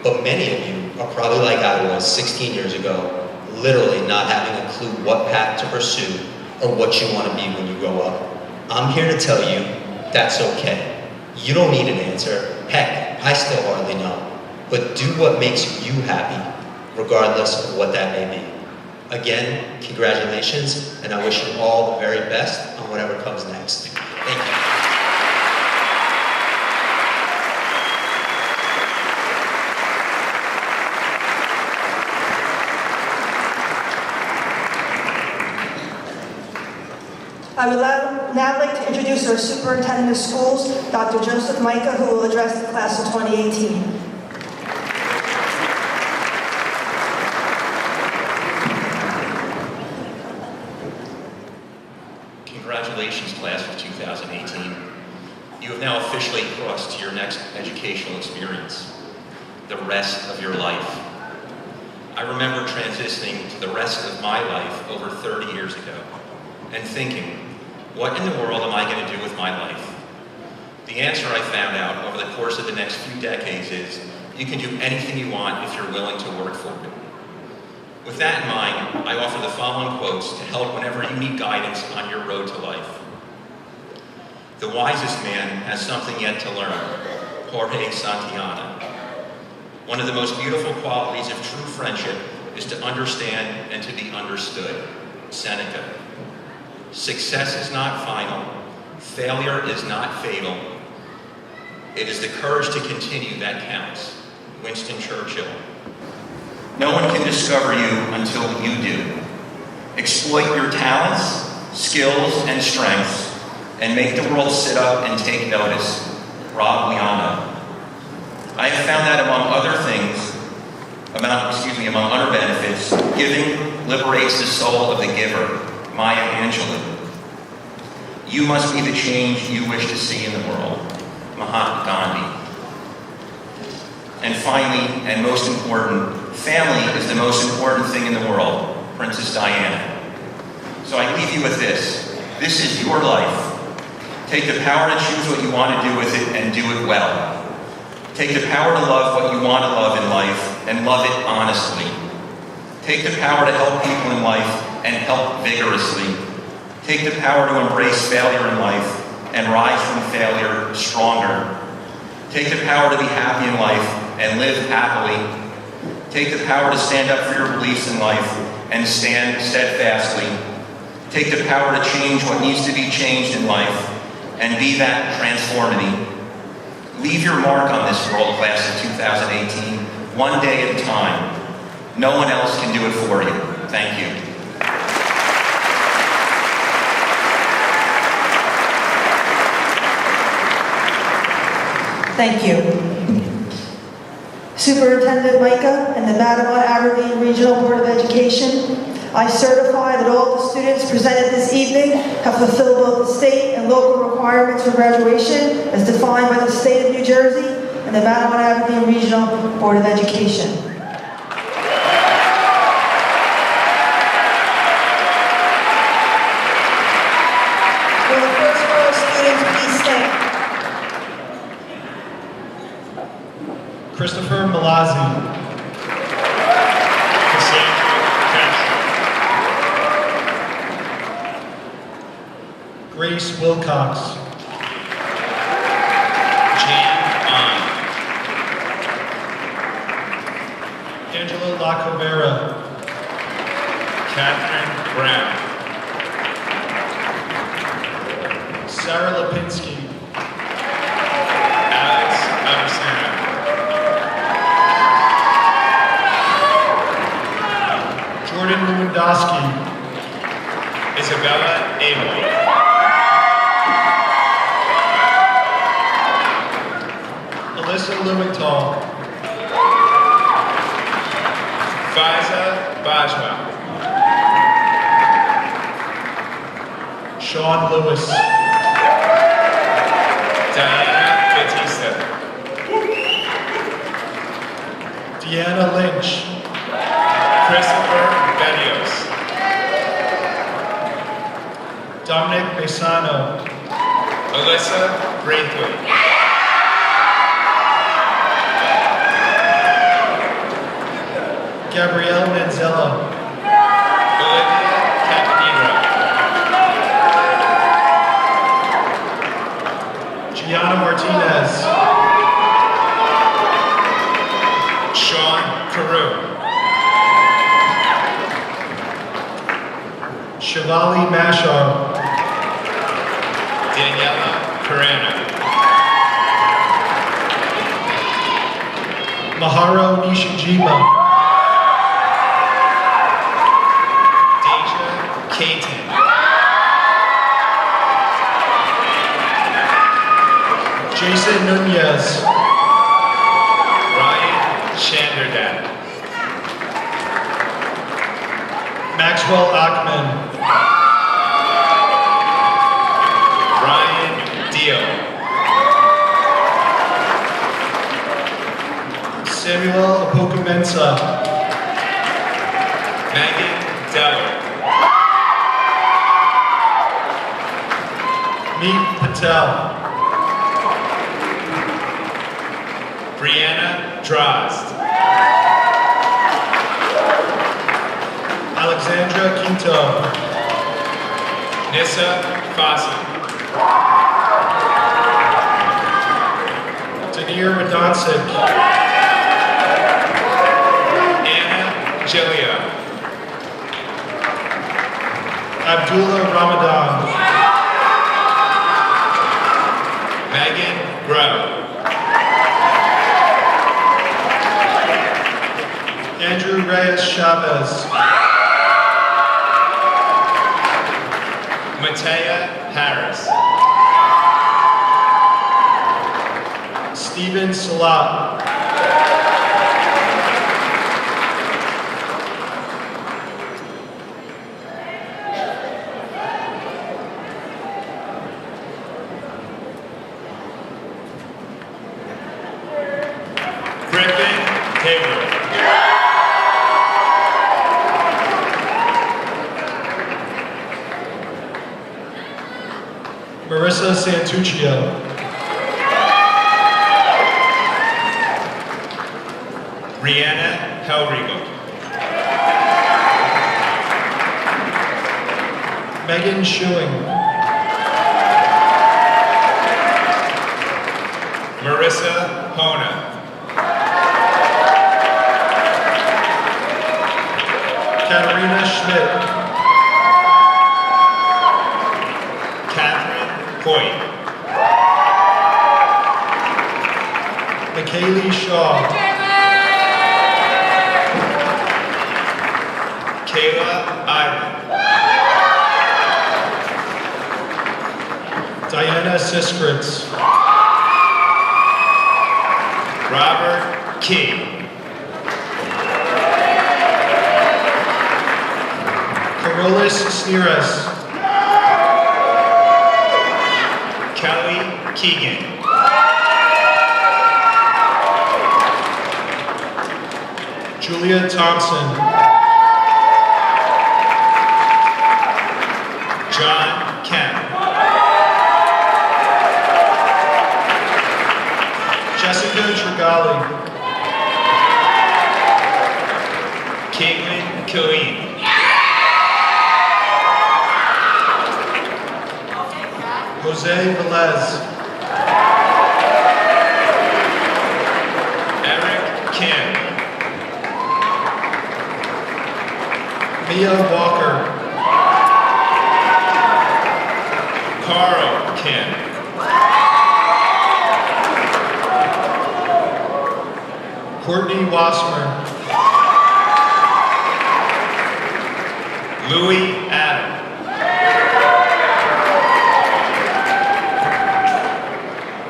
But many of you are probably like I was 16 years ago, literally not having a clue what path to pursue or what you want to be when you grow up. I'm here to tell you that's okay. You don't need an answer. Heck, I still hardly know. But do what makes you happy, regardless of what that may be. Again, congratulations, and I wish you all the very best on whatever comes next. Thank you. I would now like to introduce our Superintendent of Schools, Dr. Joseph Majka, who will address the class of 2018. Congratulations, class of 2018. You have now officially crossed to your next educational experience, the rest of your life. I remember transitioning to the rest of my life over 30 years ago and thinking, what in the world am I going to do with my life? The answer I found out over the course of the next few decades is, you can do anything you want if you're willing to work for it. With that in mind, I offer the following quotes to help whenever you need guidance on your road to life. The wisest man has something yet to learn, Jorge Santillana. One of the most beautiful qualities of true friendship is to understand and to be understood, Seneca. Success is not final, failure is not fatal. It is the courage to continue that counts, Winston Churchill. No one can discover you until you do. Exploit your talents, skills, and strengths, and make the world sit up and take notice, Rob Liano. I have found that among other things, among other benefits, giving liberates the soul of the giver, Maya Angelou. You must be the change you wish to see in the world, Mahatma Gandhi. And finally, and most important, family is the most important thing in the world, Princess Diana. So I leave you with this. This is your life. Take the power to choose what you want to do with it and do it well. Take the power to love what you want to love in life and love it honestly. Take the power to help people in life and help vigorously. Take the power to embrace failure in life and rise from failure stronger. Take the power to be happy in life and live happily. Take the power to stand up for your beliefs in life and stand steadfastly. Take the power to change what needs to be changed in life and be that transformity. Leave your mark on this world class of 2018, one day at a time. No one else can do it for you. Thank you. Thank you. Superintendent Majka and the Matamon Aberdeen Regional Board of Education, I certify that all the students presented this evening have fulfilled both the state and local requirements for graduation as defined by the state of New Jersey and the Matamon Aberdeen Regional Board of Education. Will the first row of students please stand? Christopher Malazzi. Grace Wilcox. Jane On. Angela Lacovera. Catherine Brown. Sarah Lipinski. Alex Abersano. Jordan Lewandowski. Isabella Abel. Alyssa Lewenthal. Faiza Bajwa. Sean Lewis. Diana Batista. Deanna Lynch. Christopher Benios. Dominic Besano. Alyssa Braithwaite. Gabrielle Manzella. Olivia Caponegro. Gianna Martinez. Sean Carew. Shivali Mashar. Daniela Carano. Maharo Nishijima. Caton. Jason Nunez. Ryan Chanderdat. Maxwell Ackman. Ryan Deal. Samuel Apokumensa. Megan Deller. Meet Patel. Brianna Drozd. Alexandra Quinto. Nissa Fossen. Danir Radoncic. Anna Gilio. Abdullah Ramadan. Megan Grow. Andrew Reyes Chavez. Matea Harris. Stephen Salat. Griffin Hayward. Marissa Santuccio. Rihanna Hellriegel. Megan Schewing. Marissa Hona. Katarina Schmidt. Catherine Hoyt. Michele Shaw. Kayla Ivan. Diana Siskritz. Robert King. Carolus Sneeras. Kelly Keegan. Julia Thompson. John Kemp. Jessica Trigali. Caitlin Killeen. Jose Velez. Eric Kim. Mia Walker. Carl Kim. Courtney Wassmer. Louis Adam.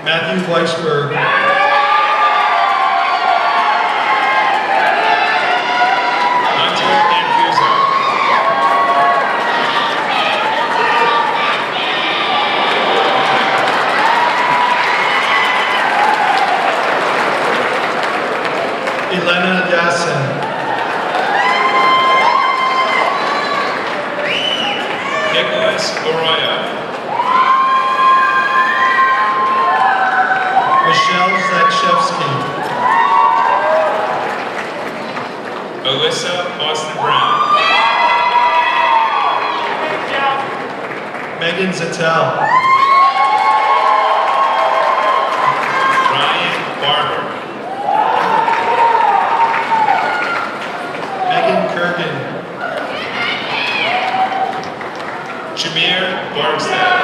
Matthew Weisberg. Hunter Anfuso. Elena Yasin. Nicholas Arroyo. Michelle Zakshevsky. Alyssa Austin Brown. Megan Zattel. Ryan Barber. Megan Kurgan. Jameer Barkstead.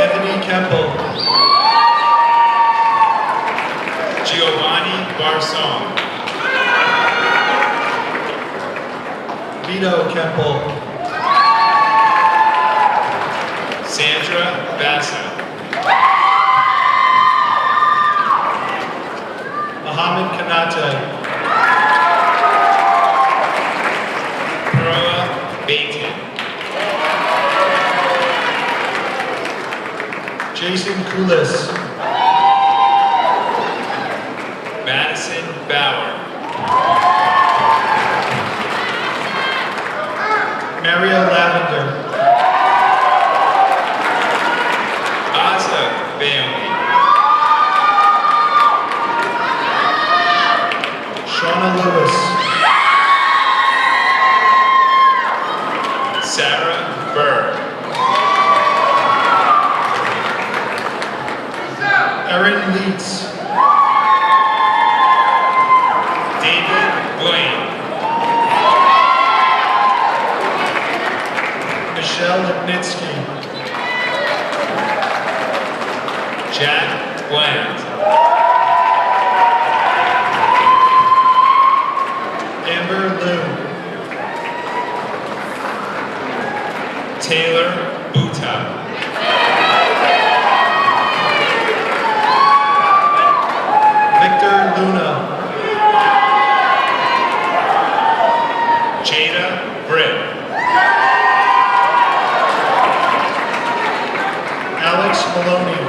Anthony Kemple. Giovanni Barson. Vito Kemple. Sandra Basso. Mohammed Kanate. Perla Baton. Jason Kulis. Madison Bauer. Mario Lavender. Asa Bailey. Shauna Lewis. Sarah Burr. Erin Leeds. David Blaine. Michelle Lipnitsky. Jack Bland. Amber Liu. Taylor Buta. Victor Luna. Jada Britt. Alex Maloney.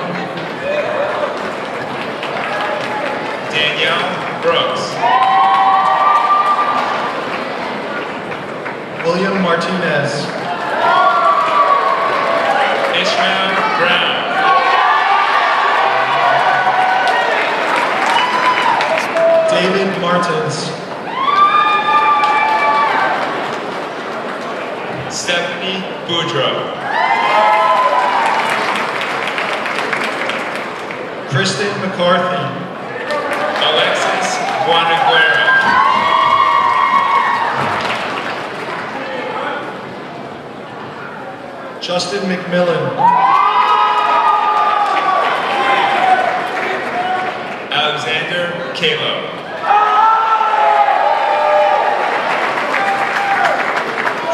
Danielle Brooks. William Martinez. Ishmael Brown. Martins. Stephanie Boudreau. Kristen McCarthy. Alexis Guanaguera. Justin McMillan. Alexander Kalo.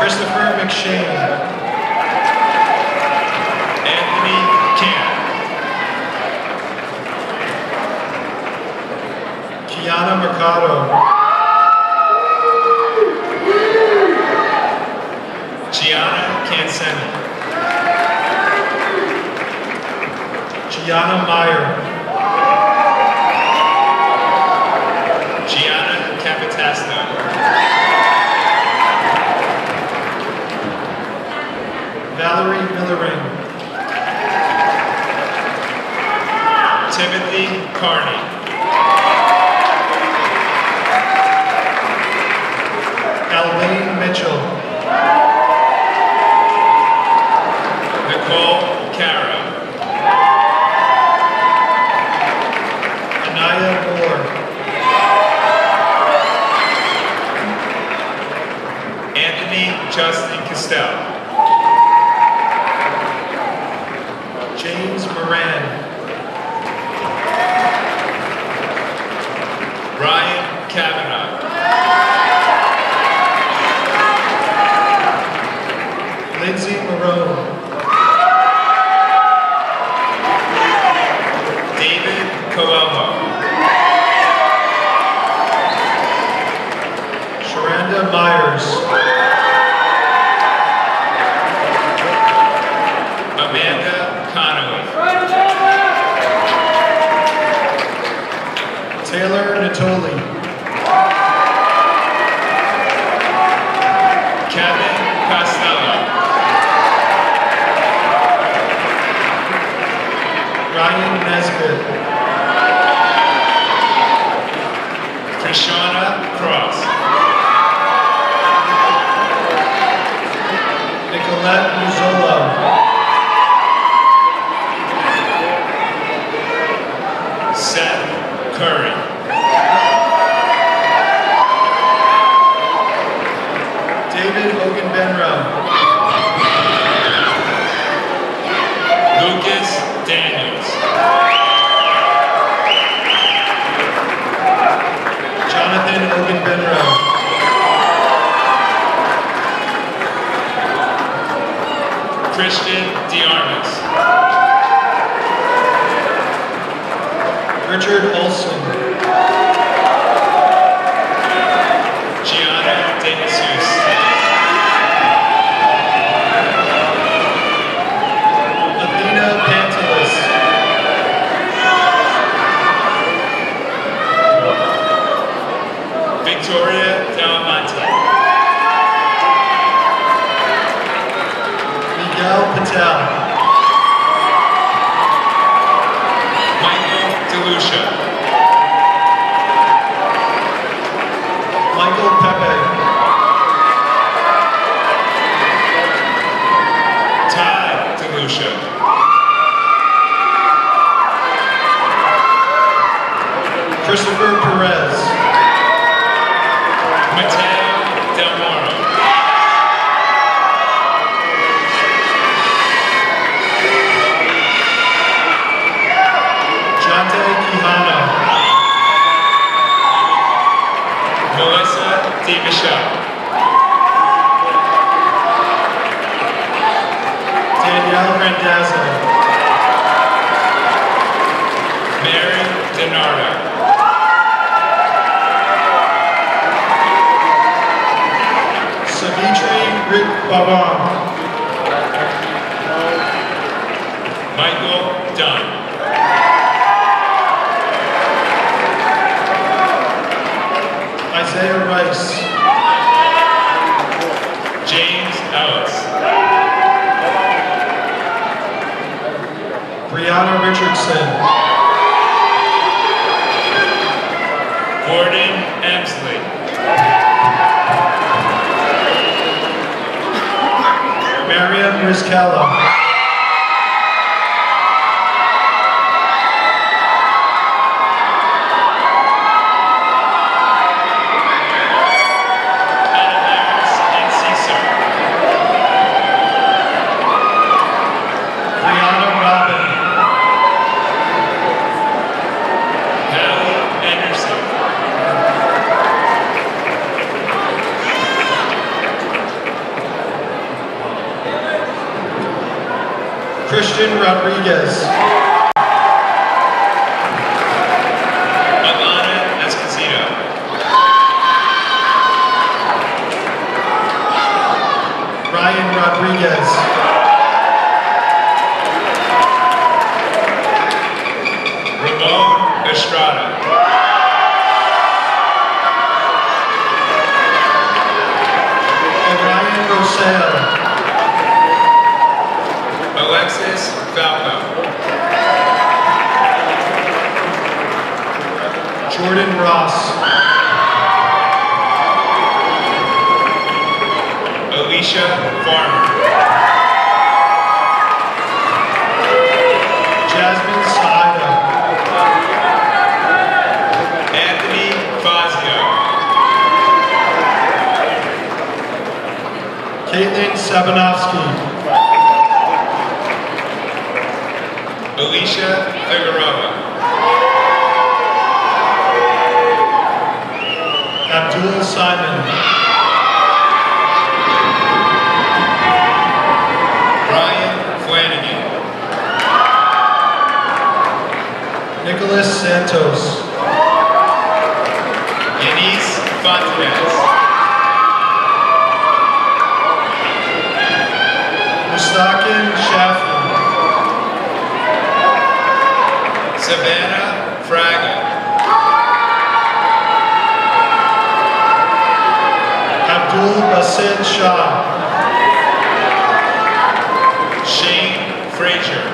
Christopher McShane. Anthony Camp. Kiana Mercado. Gianna Canseni. Gianna Meyer. Gianna Capitasta. Valerie Millering. Timothy Carney. Alwayne Mitchell. Nicole Cara. Anaya Moore. Anthony Justin Castell. James Moran. Ryan Kavanaugh. Lindsay Marone. David Coelho. Sharanda Myers. Amanda Connolly. Taylor Natoli. Kevin Costello. Ryan Nesbitt. Krishana Cross. Nicolette Muzola. Seth Curry. David Ogunbenro. Lucas Daniels. Jonathan Ogunbenro. Christian DeArmas. Richard Olson. Gianna De Jesus. Athena Pantelis. Victoria Delamonte. Miguel Patel. Michael DeLucia. Michael Pepe. Todd DeLucia. Christopher Perez. Mateo Del Moro. Jante Quijano. Melissa DeMichelle. Danielle Randazzo. Mary DiNardo. Savitri Rick Baban. Michael Dunn. Isaiah Rice. James Ellis. Brianna Richardson. Gordon Emsley. Mariam Rizkella. Christian Rodriguez. Alana Esposito. Ryan Rodriguez. Ramon Estrada. Orion Rosell. Alexis Falco. Jordan Ross. Alicia Farmer. Jasmine Saida. Anthony Fazio. Caitlin Sabanovsky. Alicia Figueroa. Abdul Simon. Ryan Flanagan. Nicholas Santos. Yanis Fontanez. Mustakin Shafi. Savannah Fraga. Abdul Basit Shah. Shane Frazier.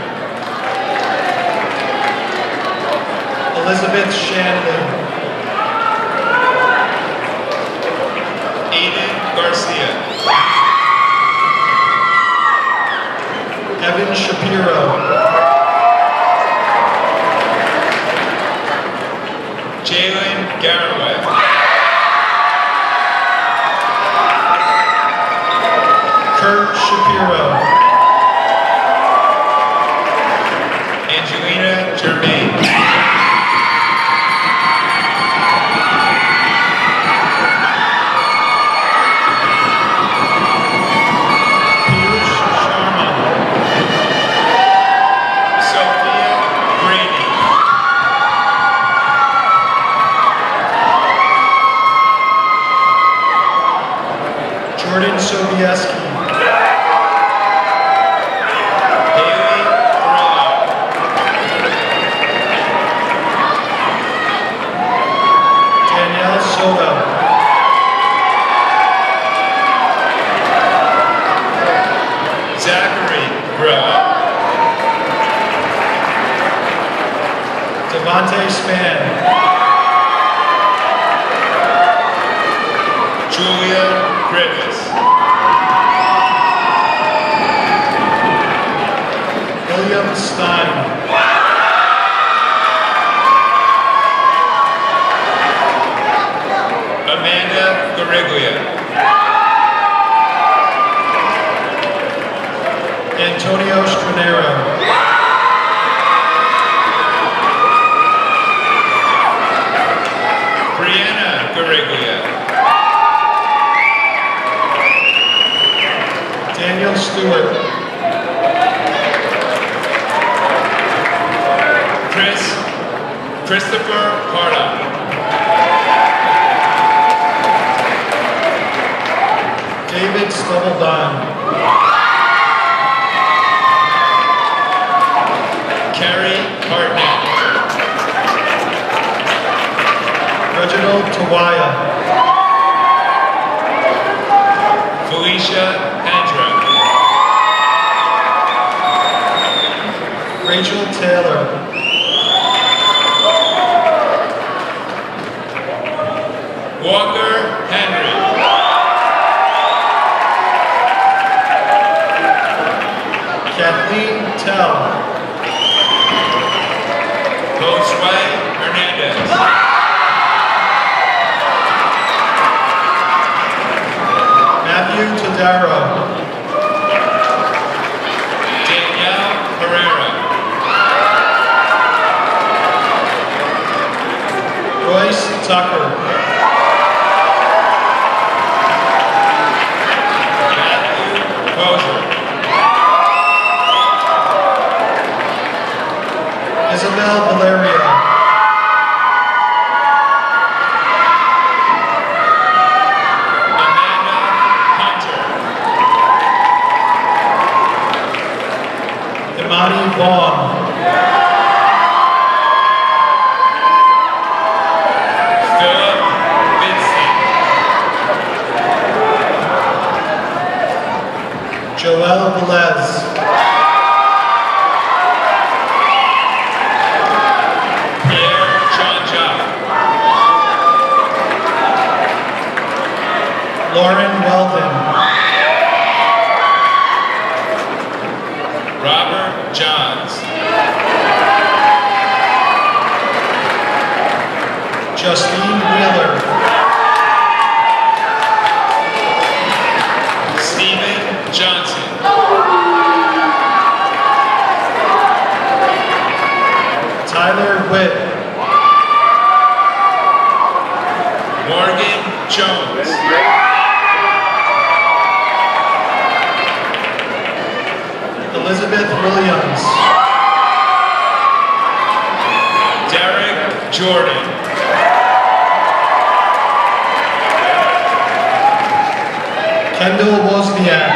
Elizabeth Shanley. Aiden Garcia. Evan Shapiro. Jalen Garraway. Kurt Shapiro. Angelina Germain. Piyush Sharma. Sophia Brady. Jordan Sobieski. Haley Thrillo. Danielle Soto. Zachary Grillo. Devontae Span. Julia Griffiths. William Stein. Amanda Gariglia. Antonio Stranero. Brianna Gariglia. Daniel Stewart. Christopher Parda. David Stubbledon. Carrie Hartnett. Reginald Tawaya. Felicia Hendra. Rachel Taylor. Patel. Josue Hernandez. Matthew Tadaro. Danielle Herrera. Royce Tucker. Matthew Poser. Isabel Valerio. Amanda Hunter. Imani Vaughn. Philip Vincent. Joel Velez. Pierre Jean-Jacques. Lauren Weldon. Robert Johns. Justine Wheeler. Stephen Johnson. Tyler Witt. Morgan Jones. Elizabeth Williams. Derek Jordan. Kendall Wozniak.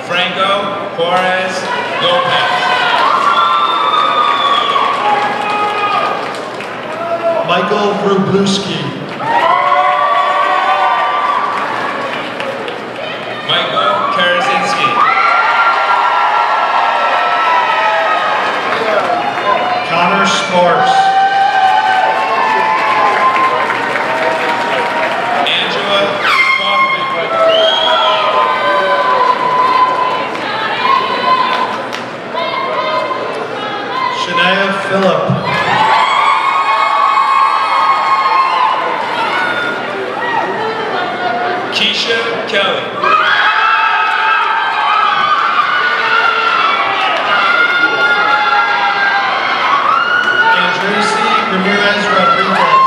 Franco Juarez Lopez. Michael Wróblewski. Michael Karazinski. Connor Sparks. Angela Kaufman. Shania Phillip. Keisha Kelly. Andresi Ramirez Rodriguez.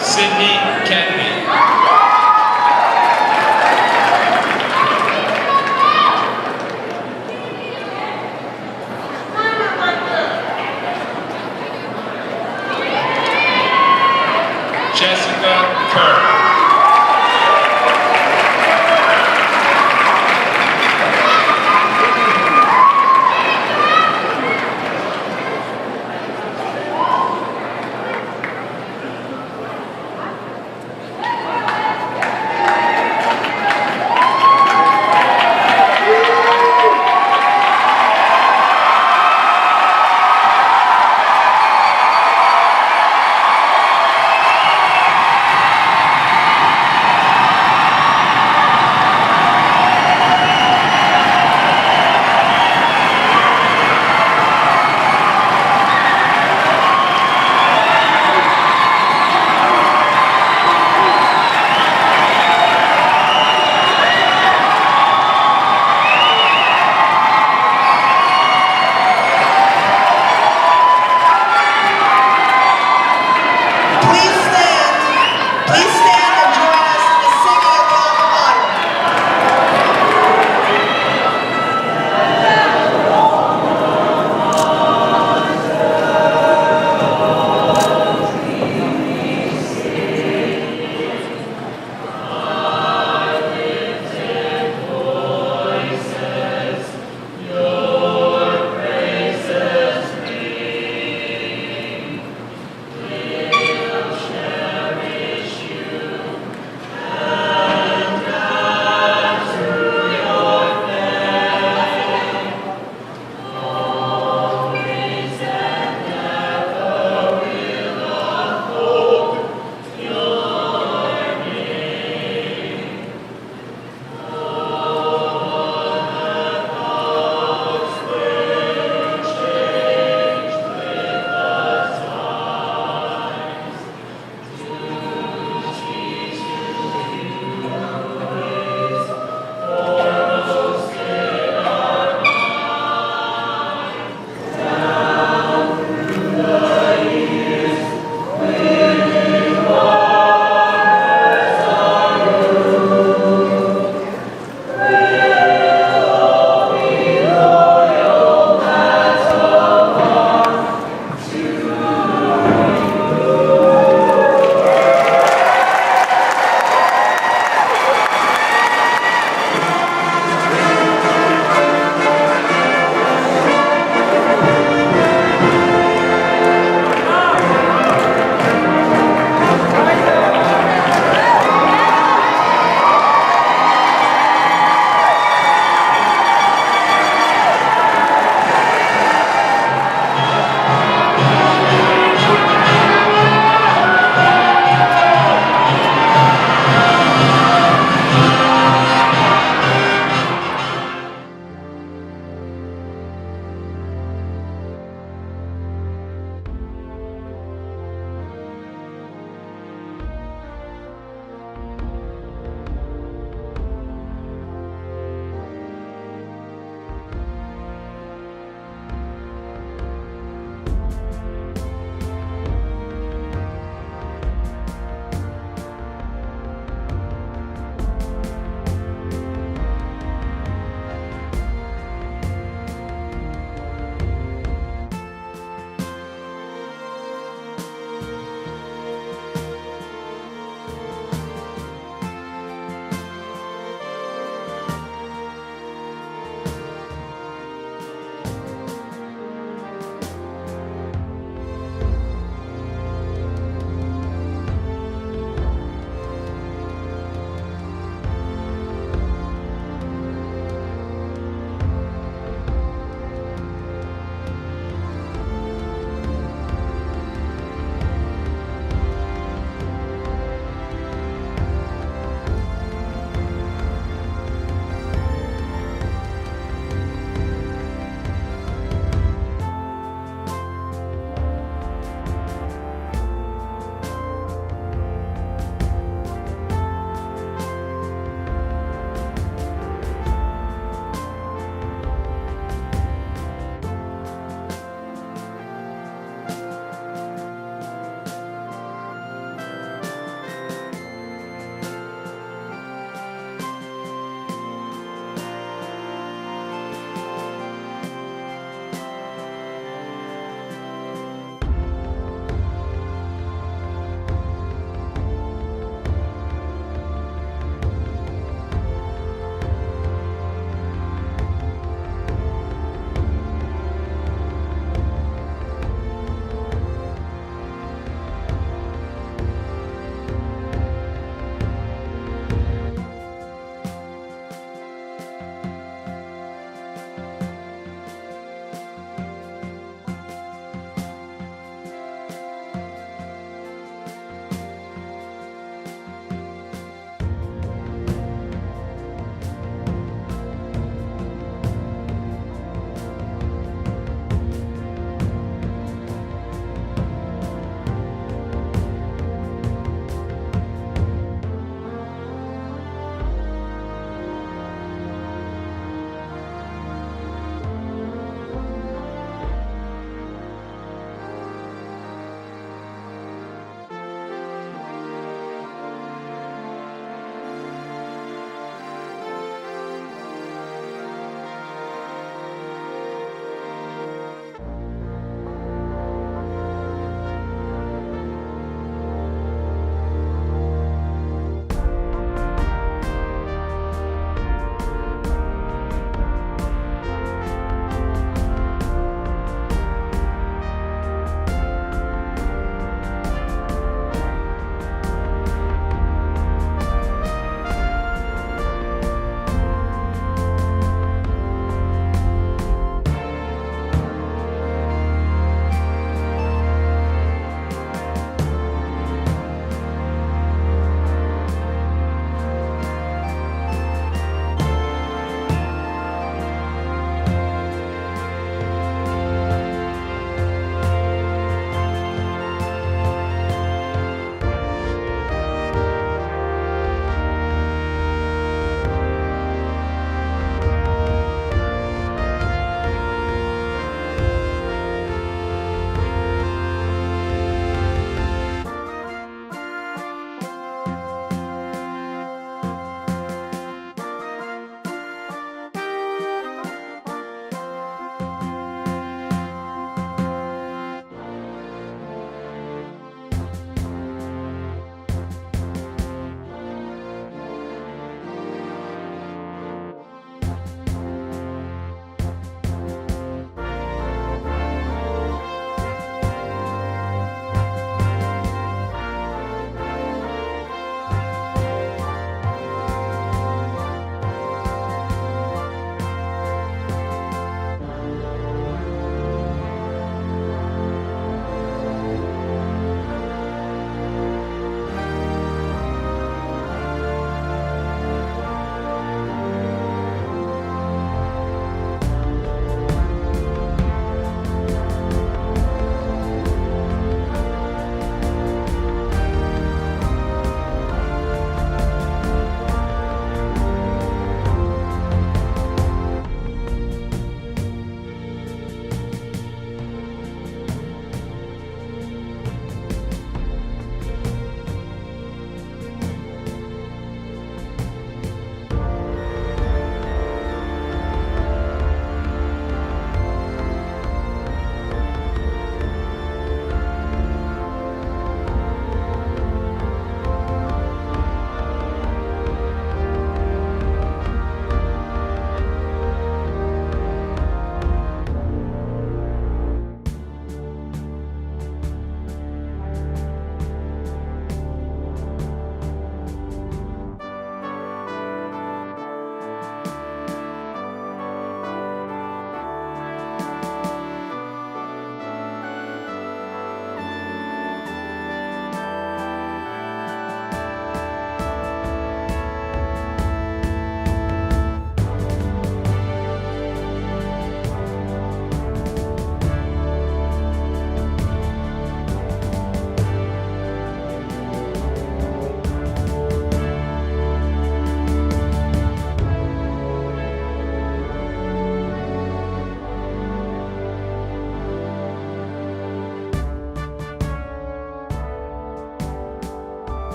Sydney Kennedy. Jessica Kerr.